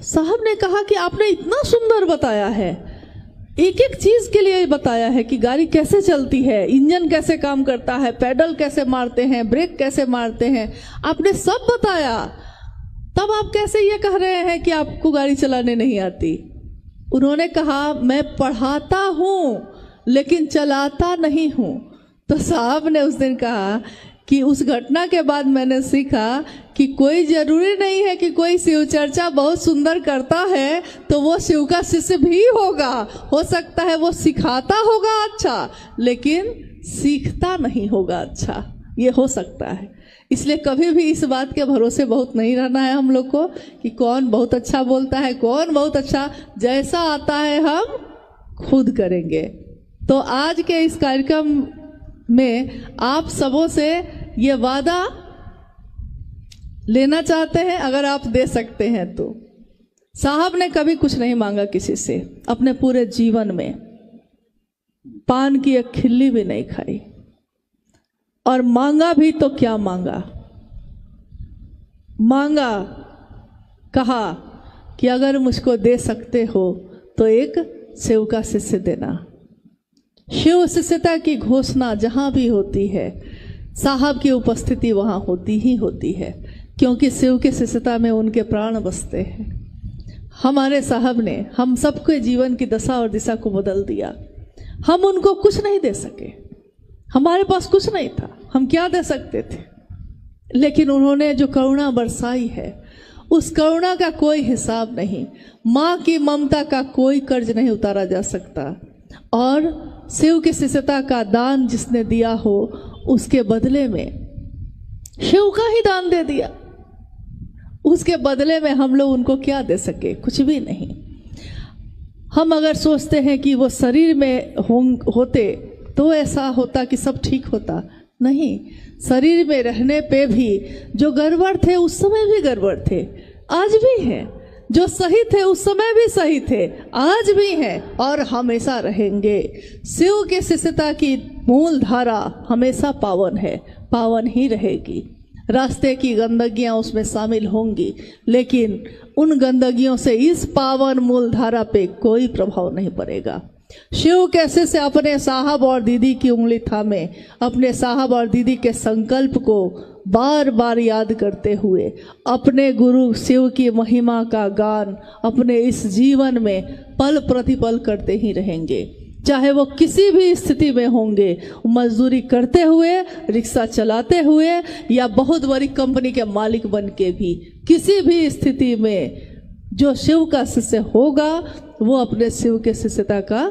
साहब ने कहा कि आपने इतना सुंदर बताया है, एक एक चीज के लिए बताया है कि गाड़ी कैसे चलती है, इंजन कैसे काम करता है, पैडल कैसे मारते हैं, ब्रेक कैसे मारते हैं, आपने सब बताया। तब आप कैसे ये कह रहे हैं कि आपको गाड़ी चलाने नहीं आती? उन्होंने कहा मैं पढ़ाता हूँ लेकिन चलाता नहीं हूँ। तो साहब ने उस दिन कहा कि उस घटना के बाद मैंने सीखा कि कोई जरूरी नहीं है कि कोई शिव चर्चा बहुत सुंदर करता है तो वो शिव का शिष्य भी होगा। हो सकता है वो सिखाता होगा अच्छा, लेकिन सीखता नहीं होगा अच्छा, ये हो सकता है। इसलिए कभी भी इस बात के भरोसे बहुत नहीं रहना है हम लोग को कि कौन बहुत अच्छा बोलता है, कौन बहुत अच्छा, जैसा आता है हम खुद करेंगे। तो आज के इस कार्यक्रम में आप सबों से ये वादा लेना चाहते हैं, अगर आप दे सकते हैं तो। साहब ने कभी कुछ नहीं मांगा किसी से, अपने पूरे जीवन में पान की एक खिल्ली भी नहीं खाई, और मांगा भी तो क्या मांगा, मांगा कहा कि अगर मुझको दे सकते हो तो एक शिव का शिष्य देना। शिव शिष्यता की घोषणा जहाँ भी होती है साहब की उपस्थिति वहाँ होती ही होती है, क्योंकि शिव के शिष्यता में उनके प्राण बसते हैं। हमारे साहब ने हम सबके जीवन की दशा और दिशा को बदल दिया। हम उनको कुछ नहीं दे सके, हमारे पास कुछ नहीं था, हम क्या दे सकते थे, लेकिन उन्होंने जो करुणा बरसाई है उस करुणा का कोई हिसाब नहीं। माँ की ममता का कोई कर्ज नहीं उतारा जा सकता, और शिव की शिष्यता का दान जिसने दिया हो उसके बदले में शिव का ही दान दे दिया। उसके बदले में हम लोग उनको क्या दे सके? कुछ भी नहीं। हम अगर सोचते हैं कि वो शरीर में होते तो ऐसा होता कि सब ठीक होता, नहीं। शरीर में रहने पे भी जो गड़बड़ थे उस समय भी गड़बड़ थे, आज भी हैं। जो सही थे उस समय भी सही थे, आज भी हैं और हमेशा रहेंगे। शिव के शिष्यता की मूल धारा हमेशा पावन है, पावन ही रहेगी। रास्ते की गंदगियां उसमें शामिल होंगी, लेकिन उन गंदगियों से इस पावन मूल धारा पे कोई प्रभाव नहीं पड़ेगा। शिव कैसे से अपने साहब और दीदी की उंगली थामे, अपने साहब और दीदी के संकल्प को बार बार याद करते हुए अपने गुरु शिव की महिमा का गान अपने इस जीवन में पल प्रतिपल करते ही रहेंगे। चाहे वो किसी भी स्थिति में होंगे, मजदूरी करते हुए, रिक्शा चलाते हुए, या बहुत बड़ी कंपनी के मालिक बन के भी, किसी भी स्थिति में जो शिव का शिष्य होगा वो अपने शिव के शिष्यता का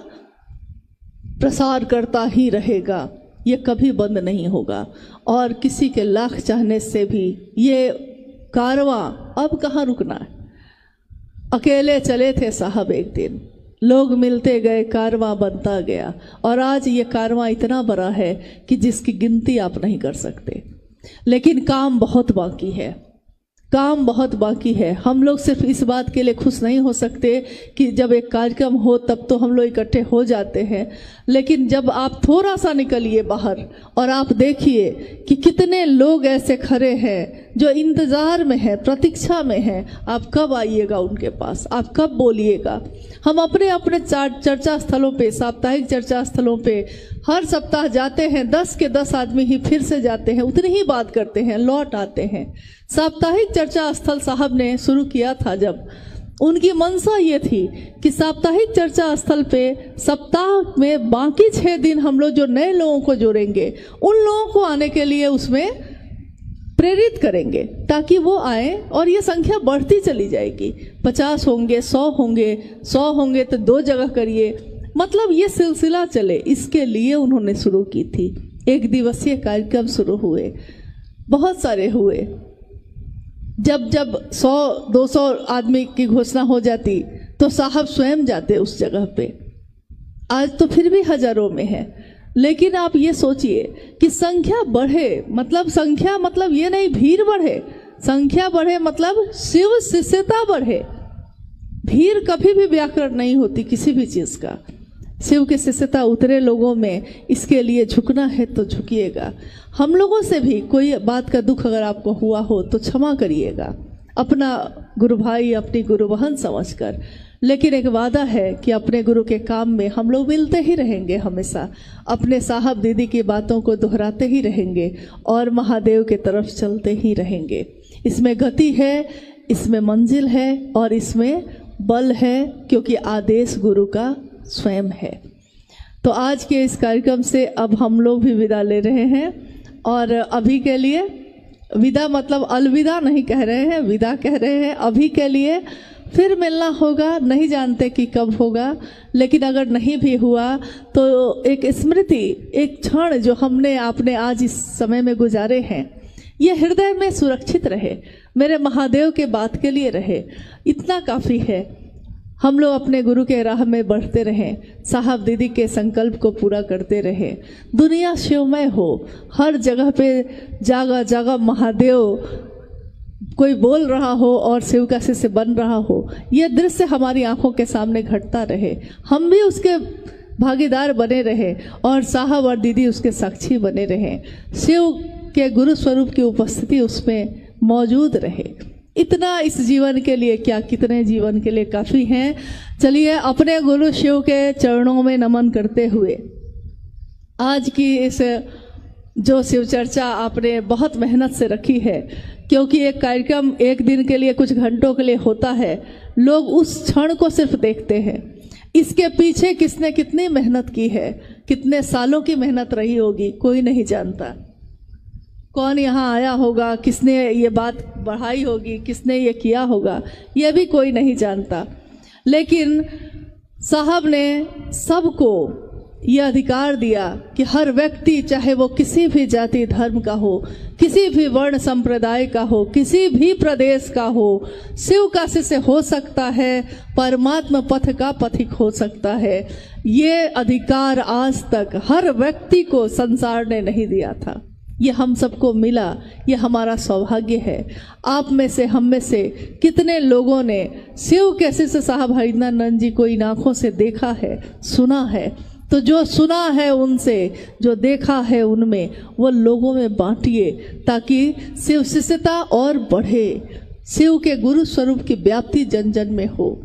प्रसार करता ही रहेगा। ये कभी बंद नहीं होगा, और किसी के लाख चाहने से भी ये कारवां अब कहाँ रुकना है। अकेले चले थे साहब, एक दिन लोग मिलते गए, कारवां बनता गया, और आज ये कारवां इतना बड़ा है कि जिसकी गिनती आप नहीं कर सकते। लेकिन काम बहुत बाकी है, काम बहुत बाकी है। हम लोग सिर्फ इस बात के लिए खुश नहीं हो सकते कि जब एक कार्यक्रम हो तब तो हम लोग इकट्ठे हो जाते हैं, लेकिन जब आप थोड़ा सा निकलिए बाहर और आप देखिए कि कितने लोग ऐसे खड़े हैं जो इंतज़ार में हैं, प्रतीक्षा में हैं, आप कब आइएगा उनके पास, आप कब बोलिएगा। हम अपने अपने चर्चा स्थलों पे, साप्ताहिक चर्चा स्थलों पे हर सप्ताह जाते हैं, 10 के 10 आदमी ही फिर से जाते हैं, उतनी ही बात करते हैं, लौट आते हैं। साप्ताहिक चर्चा स्थल साहब ने शुरू किया था जब, उनकी मंशा ये थी कि साप्ताहिक चर्चा स्थल पे सप्ताह में बाकी 6 दिन हम लोग जो नए लोगों को जोड़ेंगे, उन लोगों को आने के लिए उसमें प्रेरित करेंगे ताकि वो आए, और ये संख्या बढ़ती चली जाएगी। 50 होंगे, 100 होंगे, 100 होंगे तो 2 जगह करिए, मतलब ये सिलसिला चले, इसके लिए उन्होंने शुरू की थी। 1 दिवसीय कार्यक्रम शुरू हुए, बहुत सारे हुए। जब 100-200 आदमी की घोषणा हो जाती तो साहब स्वयं जाते उस जगह पे। आज तो फिर भी हजारों में है, लेकिन आप ये सोचिए कि संख्या बढ़े, मतलब संख्या मतलब ये नहीं भीड़ बढ़े, संख्या बढ़े मतलब शिव शिष्यता बढ़े। भीड़ कभी भी व्याकरण नहीं होती किसी भी चीज का। शिव की शिष्यता उतरे लोगों में, इसके लिए झुकना है तो झुकिएगा। हम लोगों से भी कोई बात का दुख अगर आपको हुआ हो तो क्षमा करिएगा। अपना गुरु भाई, अपनी गुरु बहन समझकर। लेकिन एक वादा है कि अपने गुरु के काम में हम लोग मिलते ही रहेंगे, हमेशा अपने साहब दीदी की बातों को दोहराते ही रहेंगे और महादेव की तरफ चलते ही रहेंगे। इसमें गति है, इसमें मंजिल है और इसमें बल है, क्योंकि आदेश गुरु का स्वयं है। तो आज के इस कार्यक्रम से अब हम लोग भी विदा ले रहे हैं और अभी के लिए विदा मतलब अलविदा नहीं कह रहे हैं, विदा कह रहे हैं। अभी के लिए फिर मिलना होगा, नहीं जानते कि कब होगा, लेकिन अगर नहीं भी हुआ तो एक स्मृति, एक क्षण जो हमने आपने आज इस समय में गुजारे हैं, ये हृदय में सुरक्षित रहे, मेरे महादेव के बात के लिए रहे, इतना काफ़ी है। हम लोग अपने गुरु के राह में बढ़ते रहें, साहब दीदी के संकल्प को पूरा करते रहें। दुनिया शिवमय हो, हर जगह पे जगह जगह महादेव कोई बोल रहा हो और शिव का शिष्य बन रहा हो, यह दृश्य हमारी आंखों के सामने घटता रहे, हम भी उसके भागीदार बने रहे और साहब और दीदी उसके साक्षी बने रहे, शिव के गुरु स्वरूप की उपस्थिति उसमें मौजूद रहे। इतना इस जीवन के लिए क्या, कितने जीवन के लिए काफ़ी हैं। चलिए अपने गुरु शिव के चरणों में नमन करते हुए आज की इस जो शिव चर्चा आपने बहुत मेहनत से रखी है, क्योंकि एक कार्यक्रम एक दिन के लिए, कुछ घंटों के लिए होता है, लोग उस क्षण को सिर्फ देखते हैं, इसके पीछे किसने कितनी मेहनत की है, कितने सालों की मेहनत रही होगी, कोई नहीं जानता। कौन यहाँ आया होगा, किसने ये बात बढ़ाई होगी, किसने ये किया होगा, ये भी कोई नहीं जानता। लेकिन साहब ने सबको ये अधिकार दिया कि हर व्यक्ति, चाहे वो किसी भी जाति धर्म का हो, किसी भी वर्ण संप्रदाय का हो, किसी भी प्रदेश का हो, शिव का शिष्य हो सकता है, परमात्मा पथ का पथिक हो सकता है। ये अधिकार आज तक हर व्यक्ति को संसार ने नहीं दिया था, ये हम सबको मिला, ये हमारा सौभाग्य है। आप में से, हम में से कितने लोगों ने शिव के शिष्य साहब हरिनानंद जी को इन आँखों से देखा है, सुना है। तो जो सुना है उनसे, जो देखा है उनमें, वो लोगों में बांटिए, ताकि शिव शिष्यता और बढ़े, शिव के गुरु स्वरूप की व्याप्ति जन जन में हो।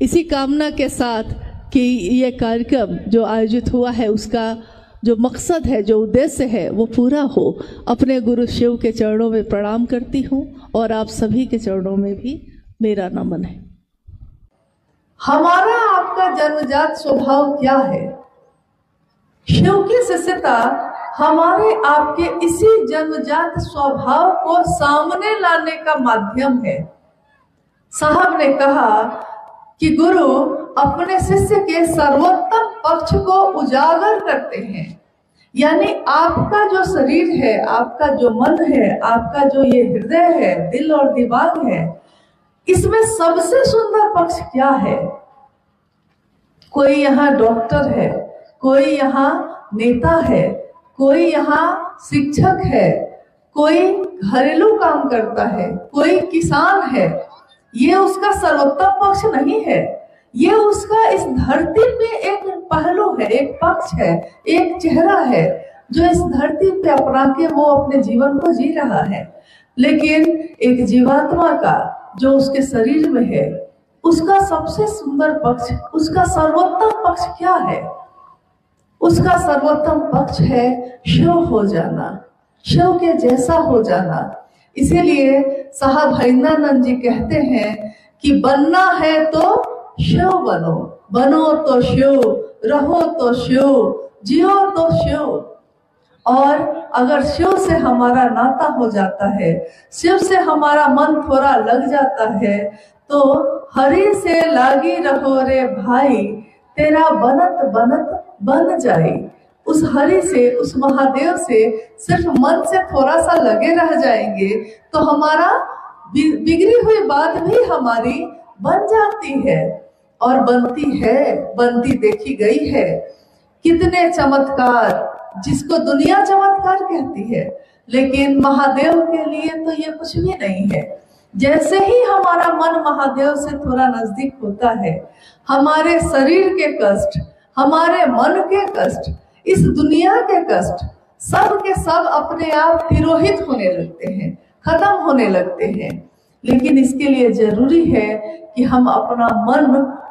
इसी कामना के साथ कि ये कार्यक्रम जो आयोजित हुआ है, उसका जो मकसद है, जो उद्देश्य है, वो पूरा हो। अपने गुरु शिव के चरणों में प्रणाम करती हूँ और आप सभी के चरणों में भी मेरा नमन है। हमारा आपका जन्मजात स्वभाव क्या है? शिव की शिष्यता हमारे आपके इसी जन्मजात स्वभाव को सामने लाने का माध्यम है। साहब ने कहा कि गुरु अपने शिष्य के सर्वोत्तम पक्ष को उजागर करते हैं, यानी आपका जो शरीर है, आपका जो मन है, आपका जो ये हृदय है, दिल और दिमाग है, इसमें सबसे सुंदर पक्ष क्या है? कोई यहाँ डॉक्टर है, कोई यहाँ नेता है, कोई यहाँ शिक्षक है, कोई घरेलू काम करता है, कोई किसान है। ये उसका सर्वोत्तम पक्ष नहीं है, ये उसका इस धरती पे एक पहलू है, एक पक्ष है, एक चेहरा है, जो इस धरती पे अपना के वो अपने जीवन को जी रहा है। लेकिन एक जीवात्मा का जो उसके शरीर में है, उसका सबसे सुंदर पक्ष, उसका सर्वोत्तम पक्ष क्या है? उसका सर्वोत्तम पक्ष है शिव हो जाना, शिव के जैसा हो जाना। इसीलिए साहब हरिनानंद जी कहते हैं कि बनना है तो शिव बनो, बनो तो शिव, रहो तो शिव, जियो तो शिव। और अगर शिव से हमारा नाता हो जाता है, शिव से हमारा मन थोड़ा लग जाता है, तो हरि से लागी रहो रे भाई, तेरा बनत बनत बन जाए। उस हरि से, उस महादेव से सिर्फ मन से थोड़ा सा लगे रह जाएंगे तो हमारा बिगड़ी हुई बात भी हमारी बन जाती है, और बनती है, बनती देखी गई है। कितने चमत्कार, जिसको दुनिया चमत्कार कहती है, लेकिन महादेव के लिए तो ये कुछ भी नहीं है। जैसे ही हमारा मन महादेव से थोड़ा नजदीक होता है, हमारे शरीर के कष्ट, हमारे मन के कष्ट, इस दुनिया के कष्ट, सब के सब अपने आप तिरोहित होने लगते हैं, खत्म होने लगते हैं। लेकिन इसके लिए जरूरी है कि हम अपना मन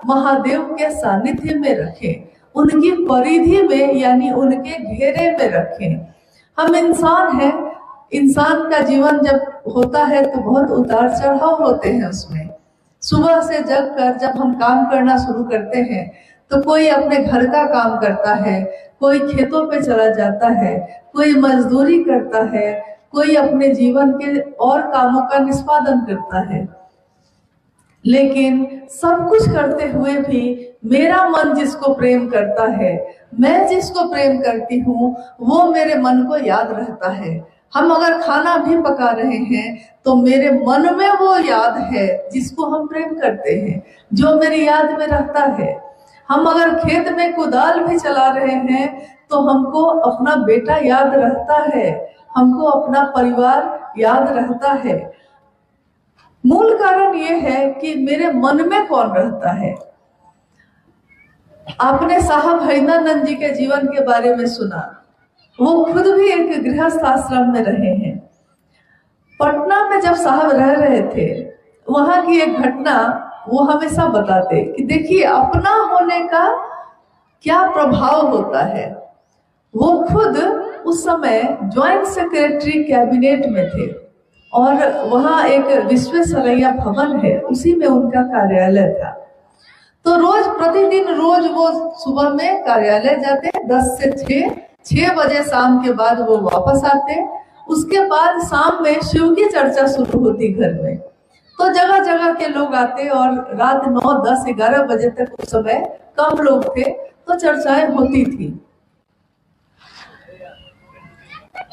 महादेव के सानिध्य में रखें, उनकी परिधि में यानी उनके घेरे में रखें। हम इंसान हैं, इंसान का जीवन जब होता है तो बहुत उतार चढ़ाव होते हैं उसमें। सुबह से जग कर जब हम काम करना शुरू करते हैं तो कोई अपने घर का काम करता है, कोई खेतों पे चला जाता है, कोई मजदूरी करता है, कोई अपने जीवन के और कामों का निष्पादन करता है। लेकिन सब कुछ करते हुए भी मेरा मन जिसको प्रेम करता है, मैं जिसको प्रेम करती हूँ, वो मेरे मन को याद रहता है। हम अगर खाना भी पका रहे हैं तो मेरे मन में वो याद है जिसको हम प्रेम करते हैं, जो मेरी याद में रहता है। हम अगर खेत में कुदाल भी चला रहे हैं तो हमको अपना बेटा याद रहता है, हमको अपना परिवार याद रहता है। मूल कारण ये है कि मेरे मन में कौन रहता है। आपने साहब हैदरानंद जी के जीवन के बारे में सुना। वो खुद भी एक गृहस्थ आश्रम में रहे हैं। पटना में जब साहब रह रहे थे, वहां की एक घटना वो हमेशा बताते कि देखिए अपना होने का क्या प्रभाव होता है। वो खुद उस समय ज्वाइंट सेक्रेटरी कैबिनेट में थे और वहाँ एक विश्वेश्वरैया भवन है, उसी में उनका कार्यालय था। तो रोज प्रतिदिन रोज वो सुबह में कार्यालय जाते, 10 से 6 बजे शाम के बाद वो वापस आते। उसके बाद शाम में शिव की चर्चा शुरू होती घर में। तो जगह जगह के लोग आते और रात 9, 10, 11 बजे तक उस समय कम लोग थे तो चर्चाएं होती थी।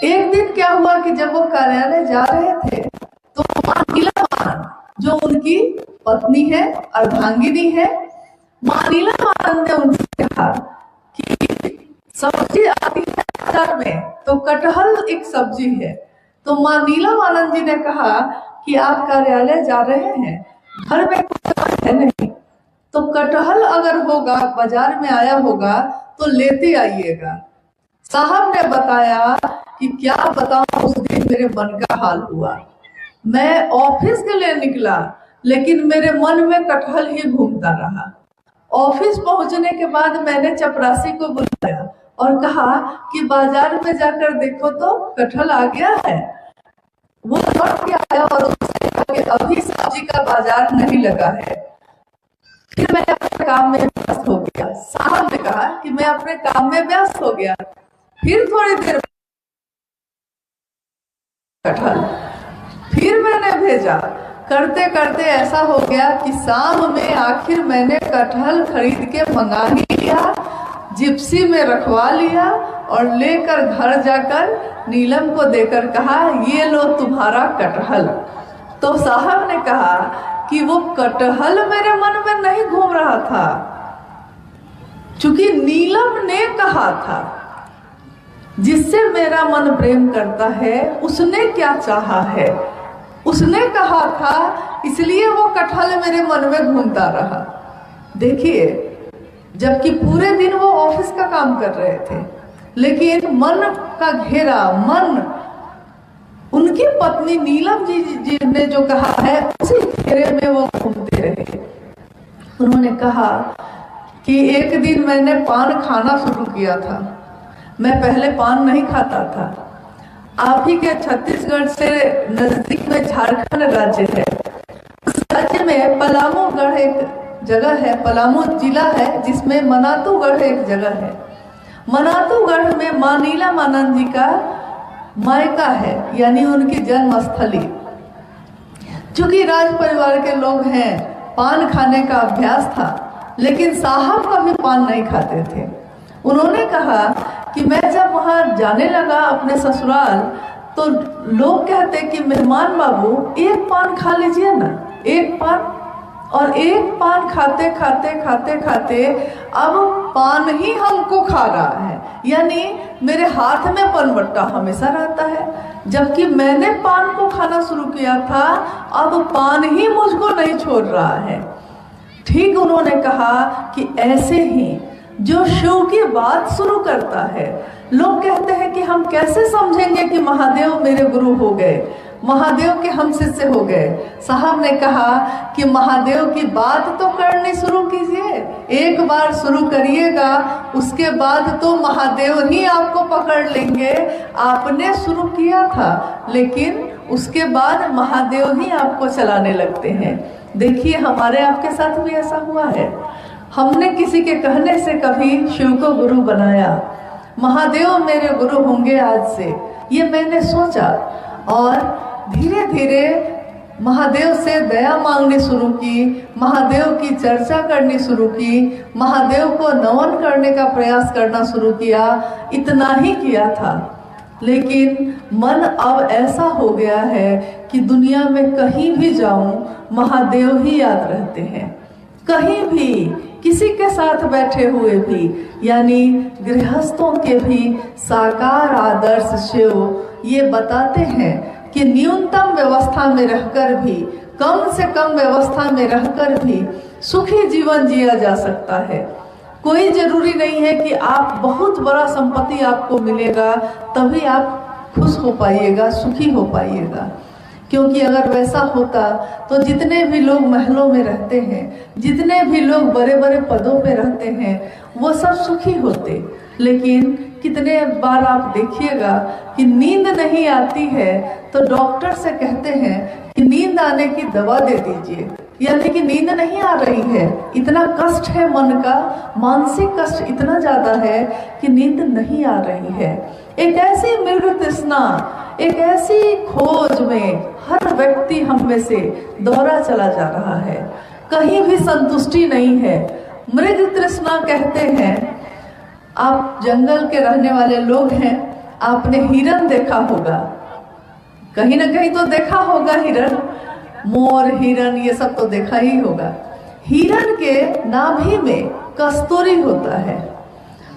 एक दिन क्या हुआ कि जब वो कार्यालय जा रहे थे तो मां नीलम जो उनकी पत्नी है, अर्धांगिनी है, मां नीलम आनंद ने उनसे कहा कि सब्जी आती है बाजार में तो कटहल एक सब्जी है। तो मां नीलम आनंद जी ने कहा कि आप कार्यालय जा रहे हैं, घर में कुछ है नहीं, तो कटहल अगर होगा, बाजार में आया होगा तो लेते आइएगा। साहब ने बताया कि क्या बताऊं, उस दिन मेरे मन का हाल हुआ। मैं ऑफिस के लिए निकला लेकिन मेरे मन में कटहल ही घूमता रहा। ऑफिस पहुंचने के बाद मैंने चपरासी को बुलाया और कहा कि बाजार में जाकर देखो तो कटहल आ गया है। वो लौट के आया और उसने कहा कि अभी सब्जी का बाजार नहीं लगा है। फिर मैं अपने काम में व्यस्त हो गया। साहब ने कहा कि मैं अपने काम में व्यस्त हो गया। फिर थोड़ी देर कटहल फिर मैंने भेजा। करते करते ऐसा हो गया कि शाम में आखिर मैंने कटहल खरीद के मंगा ही लिया, जिप्सी में रखवा लिया और लेकर घर जाकर नीलम को देकर कहा, ये लो तुम्हारा कटहल। तो साहब ने कहा कि वो कटहल मेरे मन में नहीं घूम रहा था, क्योंकि नीलम ने कहा था जिससे मेरा मन प्रेम करता है उसने क्या चाहा है, उसने कहा था, इसलिए वो कटहल मेरे मन में घूमता रहा। देखिए, जबकि पूरे दिन वो ऑफिस का काम कर रहे थे, लेकिन मन का घेरा, मन उनकी पत्नी नीलम जी ने जो कहा है उसी घेरे में वो घूमते रहे। उन्होंने कहा कि एक दिन मैंने पान खाना शुरू किया था। मैं पहले पान नहीं खाता था। आप ही के छत्तीसगढ़ से नजदीक में झारखंड राज्य है। उस राज्य में पलामूगढ़ एक जगह है, पलामू जिला है, जिसमें मनातूगढ़ एक जगह है। मनातूगढ़ में मां नीलम आनंद जी का मायका है, यानी उनकी जन्म स्थली। चूंकि राज परिवार के लोग हैं, पान खाने का अभ्यास था, लेकिन साहब कभी पान नहीं खाते थे। उन्होंने कहा कि मैं जब वहां जाने लगा अपने ससुराल तो लोग कहते कि मेहमान बाबू एक पान खा लीजिए ना, एक पान। और एक पान खाते खाते खाते खाते अब पान ही हमको खा रहा है, यानी मेरे हाथ में पनबट्टा हमेशा रहता है। जबकि मैंने पान को खाना शुरू किया था, अब पान ही मुझको नहीं छोड़ रहा है। ठीक उन्होंने कहा कि ऐसे ही जो शिव की बात शुरू करता है, लोग कहते हैं कि हम कैसे समझेंगे कि महादेव मेरे गुरु हो गए, महादेव के हम शिष्य हो गए। साहब ने कहा कि महादेव की बात तो करनी शुरू कीजिए, एक बार शुरू करिएगा, उसके बाद तो महादेव ही आपको पकड़ लेंगे। आपने शुरू किया था, लेकिन उसके बाद महादेव ही आपको चलाने लगते हैं। देखिए, हमारे आपके साथ भी ऐसा हुआ है। हमने किसी के कहने से कभी शिव को गुरु बनाया, महादेव मेरे गुरु होंगे आज से, ये मैंने सोचा, और धीरे धीरे महादेव से दया मांगनी शुरू की, महादेव की चर्चा करनी शुरू की, महादेव को नमन करने का प्रयास करना शुरू किया। इतना ही किया था, लेकिन मन अब ऐसा हो गया है कि दुनिया में कहीं भी जाऊं महादेव ही याद रहते हैं। कहीं भी किसी के साथ बैठे हुए भी, यानी गृहस्थों के भी साकार आदर्श शिव ये बताते हैं कि न्यूनतम व्यवस्था में रहकर भी, कम से कम व्यवस्था में रहकर भी सुखी जीवन जिया जा सकता है। कोई जरूरी नहीं है कि आप बहुत बड़ा संपत्ति आपको मिलेगा तभी आप खुश हो पाइएगा, सुखी हो पाइएगा। क्योंकि अगर वैसा होता तो जितने भी लोग महलों में रहते हैं, जितने भी लोग बड़े बड़े पदों पे रहते हैं, वो सब सुखी होते। लेकिन कितने बार आप देखिएगा कि नींद नहीं आती है तो डॉक्टर से कहते हैं कि नींद आने की दवा दे दीजिए, यानी कि नींद नहीं आ रही है, इतना कष्ट है मन का, मानसिक कष्ट इतना ज्यादा है कि नींद नहीं आ रही है। एक ऐसी मृग तृष्णा, एक ऐसी खोज में हर व्यक्ति हम में से दोहरा चला जा रहा है, कहीं भी संतुष्टि नहीं है। मृग तृष्णा कहते हैं, आप जंगल के रहने वाले लोग हैं, आपने हिरन देखा होगा, कहीं ना कहीं तो देखा होगा हिरन, मोर, हिरन, ये सब तो देखा ही होगा। हिरन के नाभि में कस्तूरी होता है,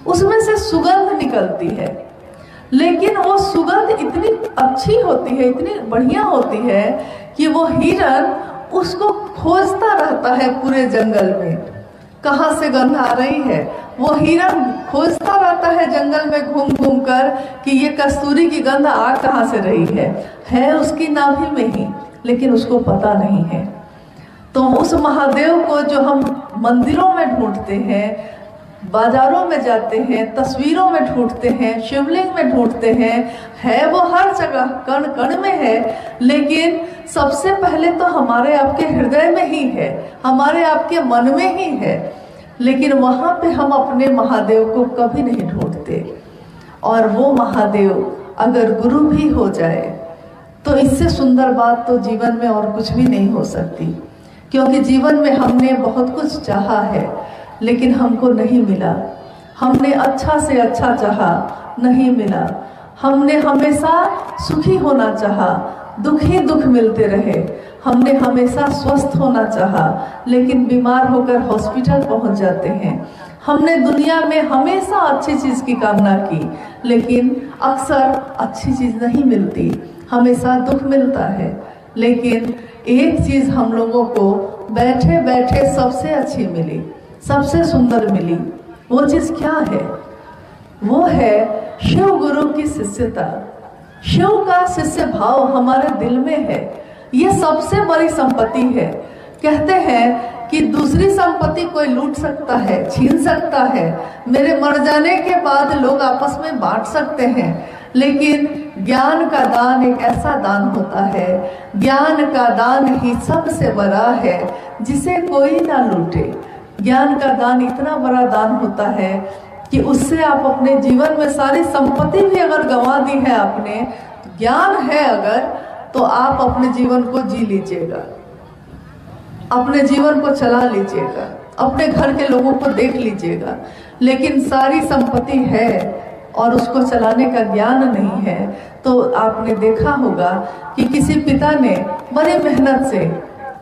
उसमें से सुगंध निकलती है, लेकिन वो सुगंध इतनी अच्छी होती है, इतनी बढ़िया होती है कि वो हिरन उसको खोजता रहता है पूरे जंगल में, कहाँ से गंध आ रही है। वो हिरन खोजता रहता है जंगल में घूम घूम कर कि ये कस्तूरी की गंध आ कहाँ से रही है उसकी नाभि में ही, लेकिन उसको पता नहीं है। तो उस महादेव को जो हम मंदिरों में ढूंढते हैं, बाजारों में जाते हैं, तस्वीरों में ढूंढते हैं, शिवलिंग में ढूंढते हैं, है वो हर जगह, कण कण में है, लेकिन सबसे पहले तो हमारे आपके हृदय में ही है, हमारे आपके मन में ही है। लेकिन वहाँ पे हम अपने महादेव को कभी नहीं ढूंढते। और वो महादेव अगर गुरु भी हो जाए तो इससे सुंदर बात तो जीवन में और कुछ भी नहीं हो सकती। क्योंकि जीवन में हमने बहुत कुछ चाहा है, लेकिन हमको नहीं मिला। हमने अच्छा से अच्छा चाहा, नहीं मिला। हमने हमेशा सुखी होना चाहा, दुख ही दुख मिलते रहे। हमने हमेशा स्वस्थ होना चाहा, लेकिन बीमार होकर हॉस्पिटल पहुंच जाते हैं। हमने दुनिया में हमेशा अच्छी चीज़ की कामना की, लेकिन अक्सर अच्छी चीज़ नहीं मिलती, हमेशा दुख मिलता है। लेकिन एक चीज़ हम लोगों को बैठे बैठे सबसे अच्छी मिली, सबसे सुंदर मिली। वो चीज़ क्या है? वो है शिव गुरु की शिष्यता। शिव का शिष्य भाव हमारे दिल में है, ये सबसे बड़ी संपत्ति है। कहते हैं कि दूसरी संपत्ति कोई लूट सकता है, छीन सकता है, मेरे मर जाने के बाद लोग आपस में बांट सकते हैं, लेकिन ज्ञान का दान एक ऐसा दान होता है, ज्ञान का दान ही सबसे बड़ा है, जिसे कोई ना लूटे। ज्ञान का दान इतना बड़ा दान होता है कि उससे आप अपने जीवन में सारी संपत्ति भी अगर गंवा दी है आपने, ज्ञान है अगर, तो आप अपने जीवन को जी लीजिएगा, अपने जीवन को चला लीजिएगा, अपने घर के लोगों को देख लीजिएगा। लेकिन सारी संपत्ति है और उसको चलाने का ज्ञान नहीं है, तो आपने देखा होगा कि किसी पिता ने बड़ी मेहनत से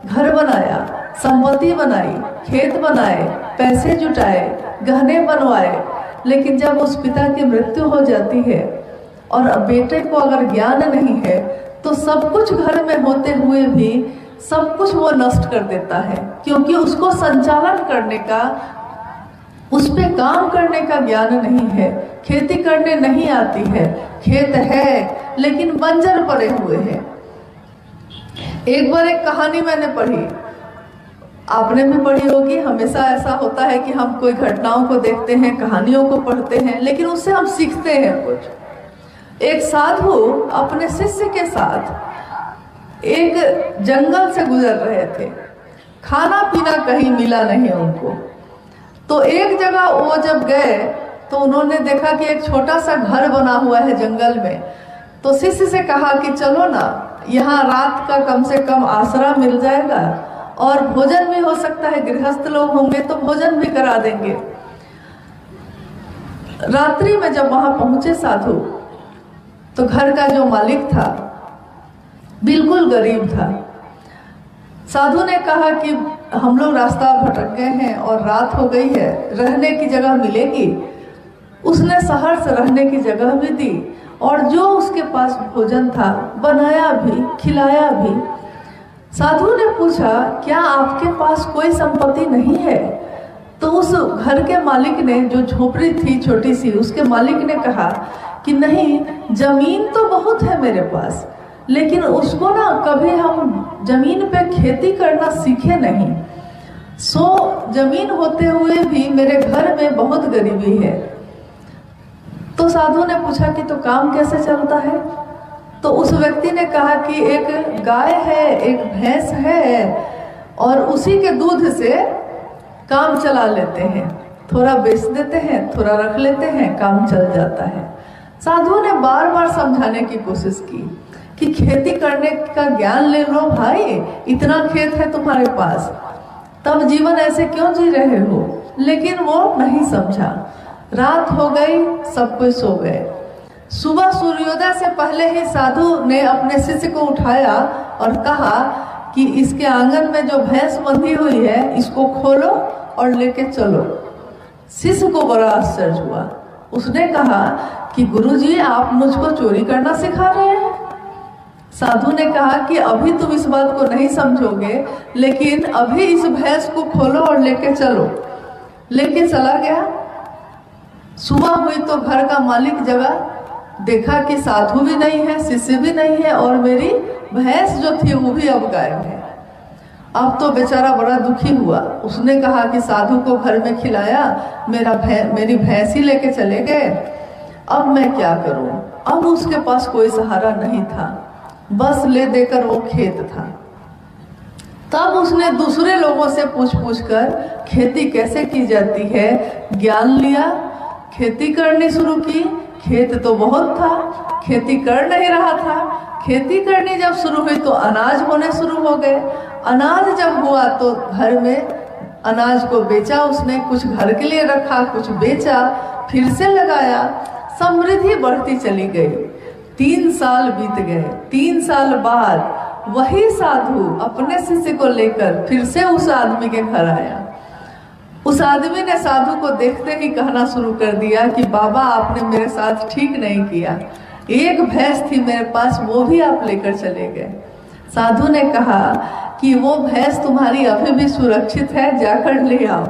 घर बनाया, संपत्ति बनाई, खेत बनाए, पैसे जुटाए, गहने बनवाए, लेकिन जब उस पिता की मृत्यु हो जाती है और बेटे को अगर ज्ञान नहीं है, तो सब कुछ घर में होते हुए भी सब कुछ वो नष्ट कर देता है, क्योंकि उसको संचालन करने का, उस पे काम करने का ज्ञान नहीं है, खेती करने नहीं आती है, खेत है लेकिन बंजर पड़े हुए हैं, एक बार एक कहानी मैंने पढ़ी, आपने भी पढ़ी होगी। हमेशा ऐसा होता है कि हम कोई घटनाओं को देखते हैं, कहानियों को पढ़ते हैं, लेकिन उससे हम सीखते हैं कुछ। एक साधु अपने शिष्य के साथ एक जंगल से गुजर रहे थे। खाना पीना कहीं मिला नहीं उनको। तो एक जगह वो जब गए तो उन्होंने देखा कि एक छोटा सा घर बना हुआ है जंगल में। तो शिष्य से कहा कि चलो ना, यहाँ रात का कम से कम आसरा मिल जाएगा और भोजन भी हो सकता है, गृहस्थ लोग होंगे तो भोजन भी करा देंगे। रात्रि में जब वहां पहुंचे साधु, तो घर का जो मालिक था बिल्कुल गरीब था। साधु ने कहा कि हम लोग रास्ता भटक गए हैं और रात हो गई है, रहने की जगह मिलेगी? उसने सहर्ष रहने की जगह भी दी और जो उसके पास भोजन था बनाया भी, खिलाया भी। साधु ने पूछा, क्या आपके पास कोई संपत्ति नहीं है? तो उस घर के मालिक ने, जो झोपड़ी थी छोटी सी, उसके मालिक ने कहा कि नहीं, जमीन तो बहुत है मेरे पास, लेकिन उसको ना कभी हम जमीन पे खेती करना सीखे नहीं। जमीन होते हुए भी मेरे घर में बहुत गरीबी है। तो साधु ने पूछा कि तो काम कैसे चलता है? तो उस व्यक्ति ने कहा कि एक गाय है, एक भैंस है और उसी के दूध से काम चला लेते हैं, थोड़ा बेच देते हैं, थोड़ा रख लेते हैं, काम चल जाता है। साधु ने बार बार समझाने की कोशिश की कि खेती करने का ज्ञान ले लो भाई, इतना खेत है तुम्हारे पास, तब जीवन ऐसे क्यों जी रहे हो? लेकिन वो नहीं समझा। रात हो गई, सब कोई सो गए। सुबह सूर्योदय से पहले ही साधु ने अपने शिष्य को उठाया और कहा कि इसके आंगन में जो भैंस बंधी हुई है, इसको खोलो और लेके चलो। शिष्य को बड़ा आश्चर्य हुआ। उसने कहा कि गुरुजी, आप मुझको चोरी करना सिखा रहे हैं? साधु ने कहा कि अभी तुम इस बात को नहीं समझोगे, लेकिन अभी इस भैंस को खोलो और लेके चलो। लेके चला गया। सुबह हुई तो घर का मालिक जगा, देखा कि साधु भी नहीं है, शिष्य भी नहीं है और मेरी भैंस जो थी वो भी अब गायब है। अब तो बेचारा बड़ा दुखी हुआ। उसने कहा कि साधु को घर में खिलाया, मेरी भैंस ही लेके चले गए, अब मैं क्या करूं? अब उसके पास कोई सहारा नहीं था, बस ले देकर वो खेत था। तब उसने दूसरे लोगों से पूछ कर खेती कैसे की जाती है ज्ञान लिया, खेती करनी शुरू की। खेत तो बहुत था, खेती कर नहीं रहा था। खेती करनी जब शुरू हुई तो अनाज होने शुरू हो गए। अनाज जब हुआ तो घर में अनाज को बेचा उसने, कुछ घर के लिए रखा, कुछ बेचा, फिर से लगाया। समृद्धि बढ़ती चली गई। 3 साल बीत गए। 3 साल बाद वही साधु अपने शिष्य को लेकर फिर से उस आदमी के घर आया। उस आदमी ने साधु को देखते ही कहना शुरू कर दिया कि बाबा, आपने मेरे साथ ठीक नहीं किया। एक भैंस थी मेरे पास, वो भी आप लेकर चले गए। साधु ने कहा कि वो भैंस तुम्हारी अभी भी सुरक्षित है, जाकर ले आओ,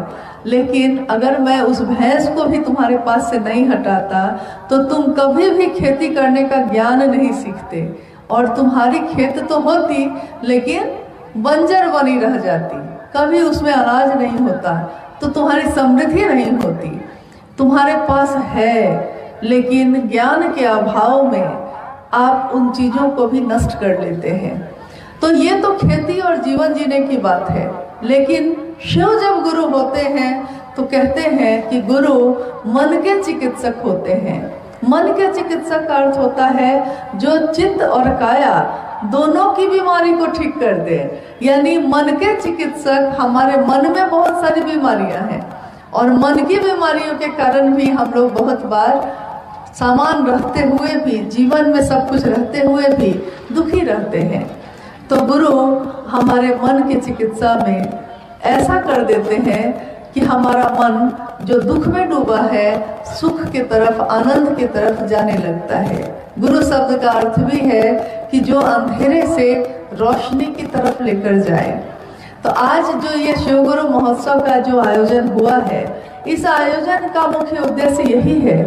लेकिन अगर मैं उस भैंस को भी तुम्हारे पास से नहीं हटाता तो तुम कभी भी खेती करने का ज्ञान नहीं सीखते और तुम्हारी खेत तो होती लेकिन बंजर बनी रह जाती, कभी उसमें अनाज नहीं होता, तो तुम्हारी समृद्धि नहीं होती। तुम्हारे पास है, लेकिन ज्ञान के अभाव में आप उन चीजों को भी नष्ट कर लेते हैं। तो ये तो खेती और जीवन जीने की बात है। लेकिन शिव जब गुरु होते हैं तो कहते हैं कि गुरु मन के चिकित्सक होते हैं। मन के चिकित्सक का अर्थ होता है जो चित्त और काया दोनों की बीमारी को ठीक कर दे। यानी मन के चिकित्सक, हमारे मन में बहुत सारी बीमारियां हैं और मन की बीमारियों के कारण भी हम लोग बहुत बार सामान रहते हुए भी, जीवन में सब कुछ रहते हुए भी दुखी रहते हैं। तो गुरु हमारे मन की चिकित्सा में ऐसा कर देते हैं कि हमारा मन जो दुख में डूबा है सुख की तरफ, आनंद की तरफ जाने लगता है। गुरु शब्द का अर्थ भी है कि जो अंधेरे से रोशनी की तरफ लेकर जाए। तो आज जो ये शिव गुरु महोत्सव का जो आयोजन हुआ है, इस आयोजन का मुख्य उद्देश्य यही है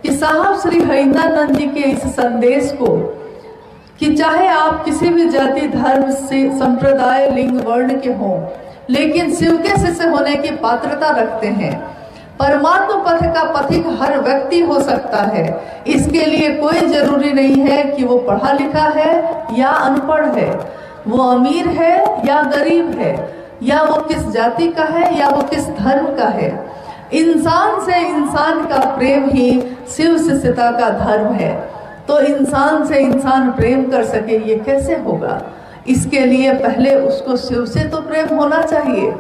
कि साहब श्री हरिंद्रानंद जी के इस संदेश को कि चाहे आप किसी भी जाति, धर्म से, संप्रदाय, लिंग, वर्ण के हों, लेकिन शिव के शिष्य होने की पात्रता रखते हैं। परमात्मा पथ का पथिक हर व्यक्ति हो सकता है। इसके लिए कोई जरूरी नहीं है कि वो पढ़ा लिखा है या अनपढ़ है, वो अमीर है या गरीब है, या वो किस जाति का है या वो किस धर्म का है। इंसान से इंसान का प्रेम ही शिव शिष्यता का धर्म है। तो इंसान से इंसान प्रेम कर सके, ये कैसे होगा? इसके लिए पहले उसको शिव से तो प्रेम होना चाहिए।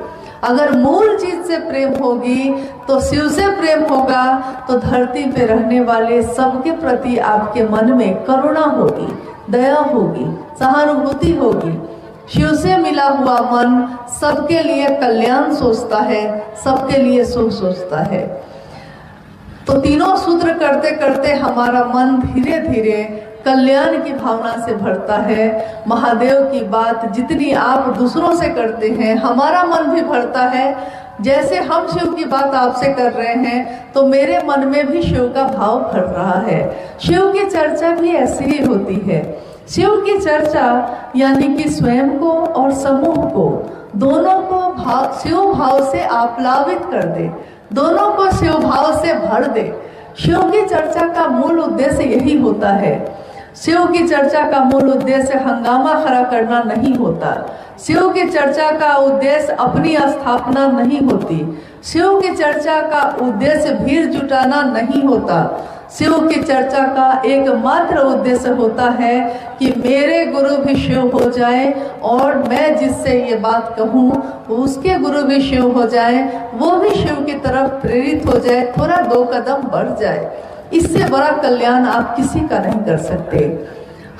अगर मूल चीज से प्रेम होगी तो शिव से प्रेम होगा, तो धरती पे रहने वाले सबके प्रति आपके मन में करुणा होगी, दया होगी, सहानुभूति होगी। शिव से मिला हुआ मन सबके लिए कल्याण सोचता है, सबके लिए सुख सोचता है। तो तीनों सूत्र करते करते हमारा मन धीरे धीरे कल्याण की भावना से भरता है। महादेव की बात जितनी आप दूसरों से करते हैं, हमारा मन भी भरता है। जैसे हम शिव की बात आपसे कर रहे हैं, तो मेरे मन में भी शिव का भाव भर रहा है। शिव की चर्चा भी ऐसी ही होती है। शिव की चर्चा यानी कि स्वयं को और समूह को, दोनों को शिव भाव से आप्लावित कर दे, दोनों को शिव भाव से भर दे। शिव की चर्चा का मूल उद्देश्य यही होता है। शिव की चर्चा का मूल उद्देश्य हंगामा खड़ा करना नहीं होता। शिव की चर्चा का उद्देश्य अपनी स्थापना नहीं होती। शिव की चर्चा का उद्देश्य भीड़ जुटाना नहीं होता। शिव की चर्चा का एकमात्र उद्देश्य होता है कि मेरे गुरु भी शिव हो जाए और मैं जिससे ये बात कहूँ उसके गुरु भी शिव हो जाए, वो भी शिव की तरफ प्रेरित हो जाए, थोड़ा 2 कदम बढ़ जाए। इससे बड़ा कल्याण आप किसी का नहीं कर सकते।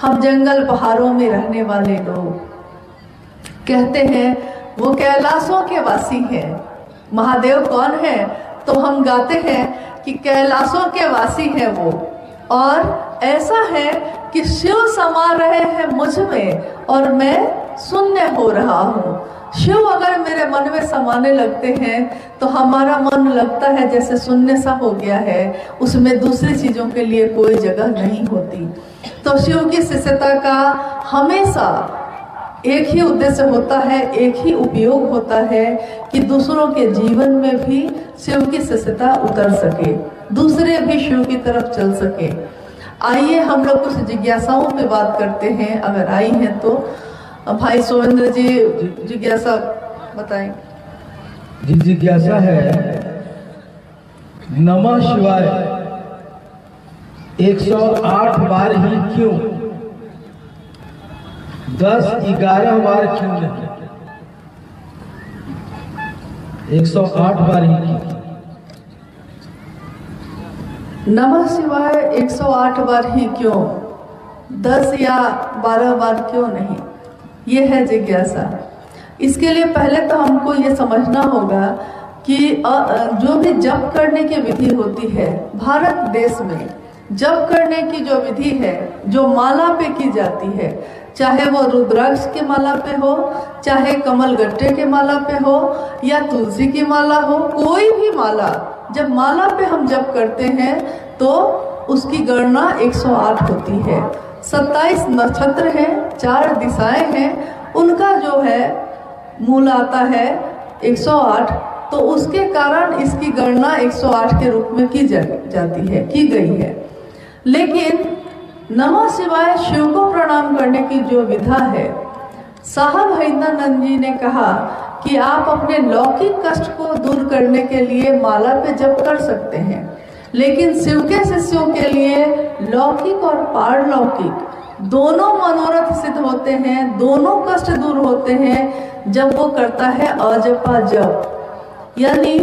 हम जंगल पहाड़ों में रहने वाले लोग कहते हैं वो कैलाशों के वासी हैं। महादेव कौन है? तो हम गाते हैं कि कैलाशों के वासी है वो। और ऐसा है कि शिव समा रहे हैं मुझ में और मैं शून्य हो रहा हूँ। शिव अगर मेरे मन में समाने लगते हैं तो हमारा मन लगता है जैसे शून्य सा हो गया है, उसमें दूसरी चीजों के लिए कोई जगह नहीं होती। तो शिव की शिष्यता का हमेशा एक ही उद्देश्य होता है, एक ही उपयोग होता है कि दूसरों के जीवन में भी शिव की शिष्यता उतर सके, दूसरे भी शिव की तरफ चल सके। आइए हम लोग कुछ जिज्ञासाओं पे बात करते हैं, अगर आई हैं तो। भाई सोमेंद्र जी जिज्ञासा बताएं। जी जिज्ञासा है, नमः शिवाय 108 बार ही क्यों, 10-11 बार क्यों नहीं? 108 बार ही क्यों? नमः शिवाय 108 बार ही क्यों, 10 या 12 बार क्यों नहीं? ये है जिज्ञासा। इसके लिए पहले तो हमको ये समझना होगा कि जो भी जप करने की विधि होती है भारत देश में, जप करने की जो विधि है, जो माला पे की जाती है, चाहे वो रुद्राक्ष के माला पे हो, चाहे कमल गट्टे के माला पे हो, या तुलसी की माला हो, कोई भी माला, जब माला पे हम जप करते हैं तो उसकी गणना 108 होती है। 27 नक्षत्र हैं, 4 दिशाएं हैं, उनका जो है मूल आता है 108। तो उसके कारण इसकी गणना 108 के रूप में की जाती है, की गई है। लेकिन नमः शिवाय शिव को प्रणाम करने की जो विधा है, साहब हरिंद्रानंद जी ने कहा कि आप अपने लौकिक कष्ट को दूर करने के लिए माला पे जप कर सकते हैं, लेकिन शिव के शिष्यों के लिए लौकिक और पारलौकिक दोनों मनोरथ सिद्ध होते हैं, दोनों कष्ट दूर होते हैं जब वो करता है अजपा जप। यानी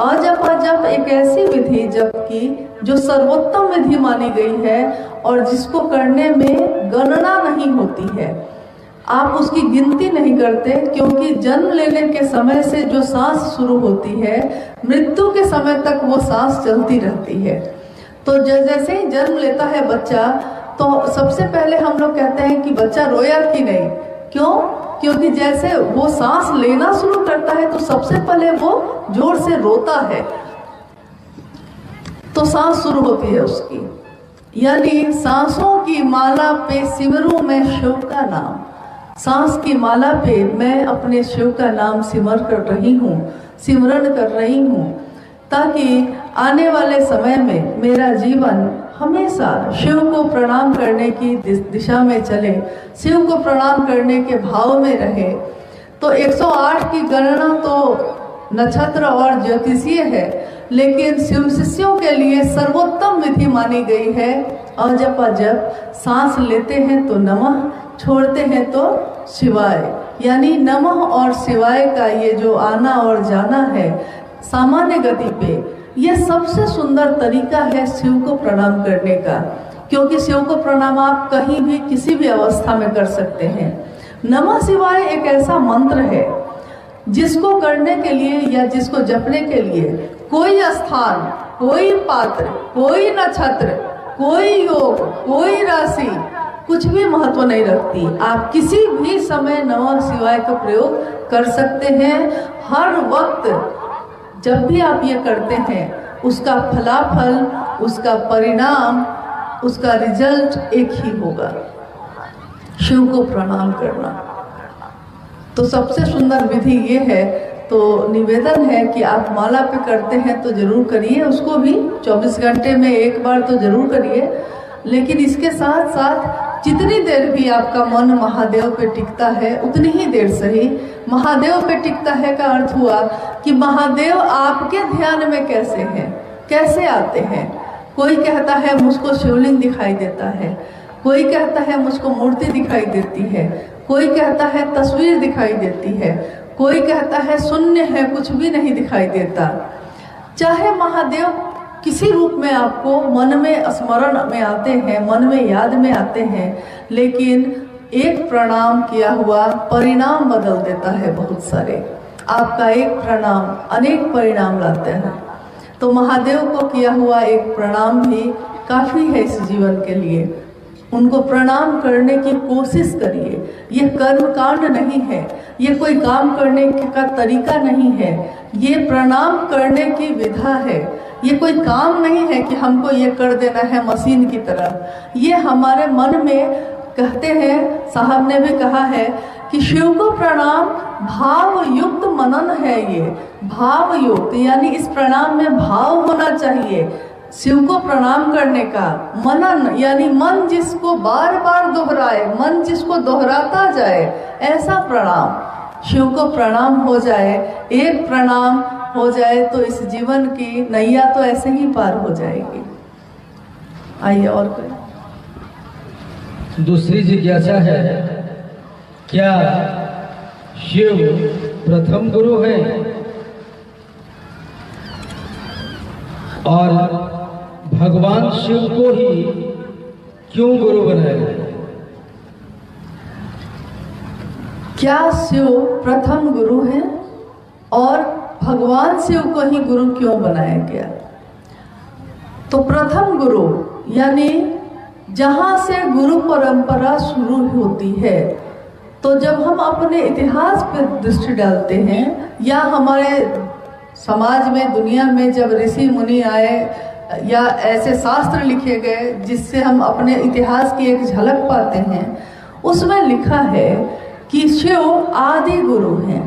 अजपा जप एक ऐसी विधि जप की जो सर्वोत्तम विधि मानी गई है और जिसको करने में गणना नहीं होती है, आप उसकी गिनती नहीं करते, क्योंकि जन्म लेने के समय से जो सांस शुरू होती है मृत्यु के समय तक वो सांस चलती रहती है। तो जैसे ही जन्म लेता है बच्चा, तो सबसे पहले हम लोग कहते हैं कि बच्चा रोया कि नहीं। क्यों? क्योंकि जैसे वो सांस लेना शुरू करता है तो सबसे पहले वो जोर से रोता है, तो सांस शुरू होती है उसकी। यानी सांसों की माला पे सिमरूं मैं शिव का नाम। सांस की माला पे मैं अपने शिव का नाम सिमर कर रही हूँ, सिमरन कर रही हूँ, ताकि आने वाले समय में मेरा जीवन हमेशा शिव को प्रणाम करने की दिशा में चले, शिव को प्रणाम करने के भाव में रहे। तो 108 की गणना तो नक्षत्र और ज्योतिषीय है, लेकिन शिव शिष्यों के लिए सर्वोत्तम विधि मानी गई है। अजप अजप, सांस लेते हैं तो नमः, छोड़ते हैं तो शिवाय। यानी नमः और शिवाय का ये जो आना और जाना है सामान्य गति पे, ये सबसे सुंदर तरीका है शिव को प्रणाम करने का, क्योंकि शिव को प्रणाम आप कहीं भी किसी भी अवस्था में कर सकते हैं। नमः शिवाय एक ऐसा मंत्र है जिसको करने के लिए या जिसको जपने के लिए कोई स्थान, कोई पात्र, कोई नक्षत्र, कोई योग, कोई राशि कुछ भी महत्व नहीं रखती। आप किसी भी समय नमः शिवाय का प्रयोग कर सकते हैं। हर वक्त जब भी आप ये करते हैं उसका फलाफल, उसका परिणाम, उसका रिजल्ट एक ही होगा, शिव को प्रणाम करना। तो सबसे सुंदर विधि ये है। तो निवेदन है कि आप माला पे करते हैं तो जरूर करिए, उसको भी 24 घंटे में एक बार तो जरूर करिए। लेकिन इसके साथ साथ जितनी देर भी आपका मन महादेव पे टिकता है उतनी ही देर सही। महादेव पे टिकता है का अर्थ हुआ कि महादेव आपके ध्यान में कैसे हैं, कैसे आते हैं। कोई कहता है मुझको शिवलिंग दिखाई देता है, कोई कहता है मुझको मूर्ति दिखाई देती है, कोई कहता है तस्वीर दिखाई देती है, कोई कहता है शून्य है, कुछ भी नहीं दिखाई देता। चाहे महादेव किसी रूप में आपको मन में स्मरण में आते हैं, मन में याद में आते हैं, लेकिन एक प्रणाम किया हुआ परिणाम बदल देता है बहुत सारे। आपका एक प्रणाम अनेक परिणाम लाते हैं। तो महादेव को किया हुआ एक प्रणाम भी काफ़ी है इस जीवन के लिए। उनको प्रणाम करने की कोशिश करिए। ये कर्म कांड नहीं है, ये कोई काम करने का तरीका नहीं है, ये प्रणाम करने की विधा है। ये कोई काम नहीं है कि हमको ये कर देना है मशीन की तरह। ये हमारे मन में, कहते हैं साहब ने भी कहा है कि शिव को प्रणाम भाव युक्त मनन है। ये भाव युक्त यानी इस प्रणाम में भाव होना चाहिए। शिव को प्रणाम करने का मनन यानी मन जिसको बार बार दोहराए, मन जिसको दोहराता जाए, ऐसा प्रणाम। शिव को प्रणाम हो जाए, एक प्रणाम हो जाए तो इस जीवन की नैया तो ऐसे ही पार हो जाएगी। आइए और कोई। दूसरी जिज्ञासा है, क्या शिव प्रथम गुरु है और भगवान शिव को ही क्यों गुरु बनाया? क्या शिव प्रथम गुरु है और भगवान शिव को ही गुरु क्यों बनाया गया? तो प्रथम गुरु यानी जहाँ से गुरु परंपरा शुरू होती है। तो जब हम अपने इतिहास पर दृष्टि डालते हैं या हमारे समाज में, दुनिया में जब ऋषि मुनि आए या ऐसे शास्त्र लिखे गए जिससे हम अपने इतिहास की एक झलक पाते हैं, उसमें लिखा है कि शिव आदि गुरु हैं।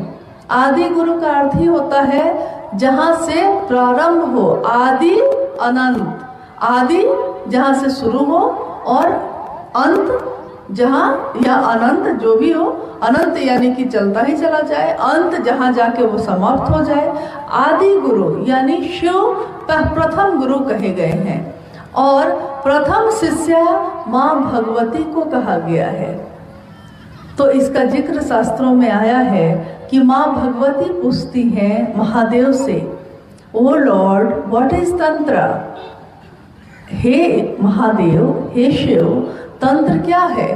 आदि गुरु का अर्थ ही होता है जहाँ से प्रारंभ हो, आदि अनंत। आदि जहाँ से शुरू हो और अंत जहाँ या अनंत जो भी हो, अनंत यानी कि चलता ही चला जाए, अंत जहाँ जाके वो समाप्त हो जाए। आदि गुरु यानी शिव प्रथम गुरु कहे गए हैं। और प्रथम शिष्या माँ भगवती को कहा गया है। तो इसका जिक्र शास्त्रों में आया है कि माँ भगवती पूछती हैं महादेव से, ओ लॉर्ड व्हाट इज तंत्र? हे महादेव, हे शिव, तंत्र क्या है?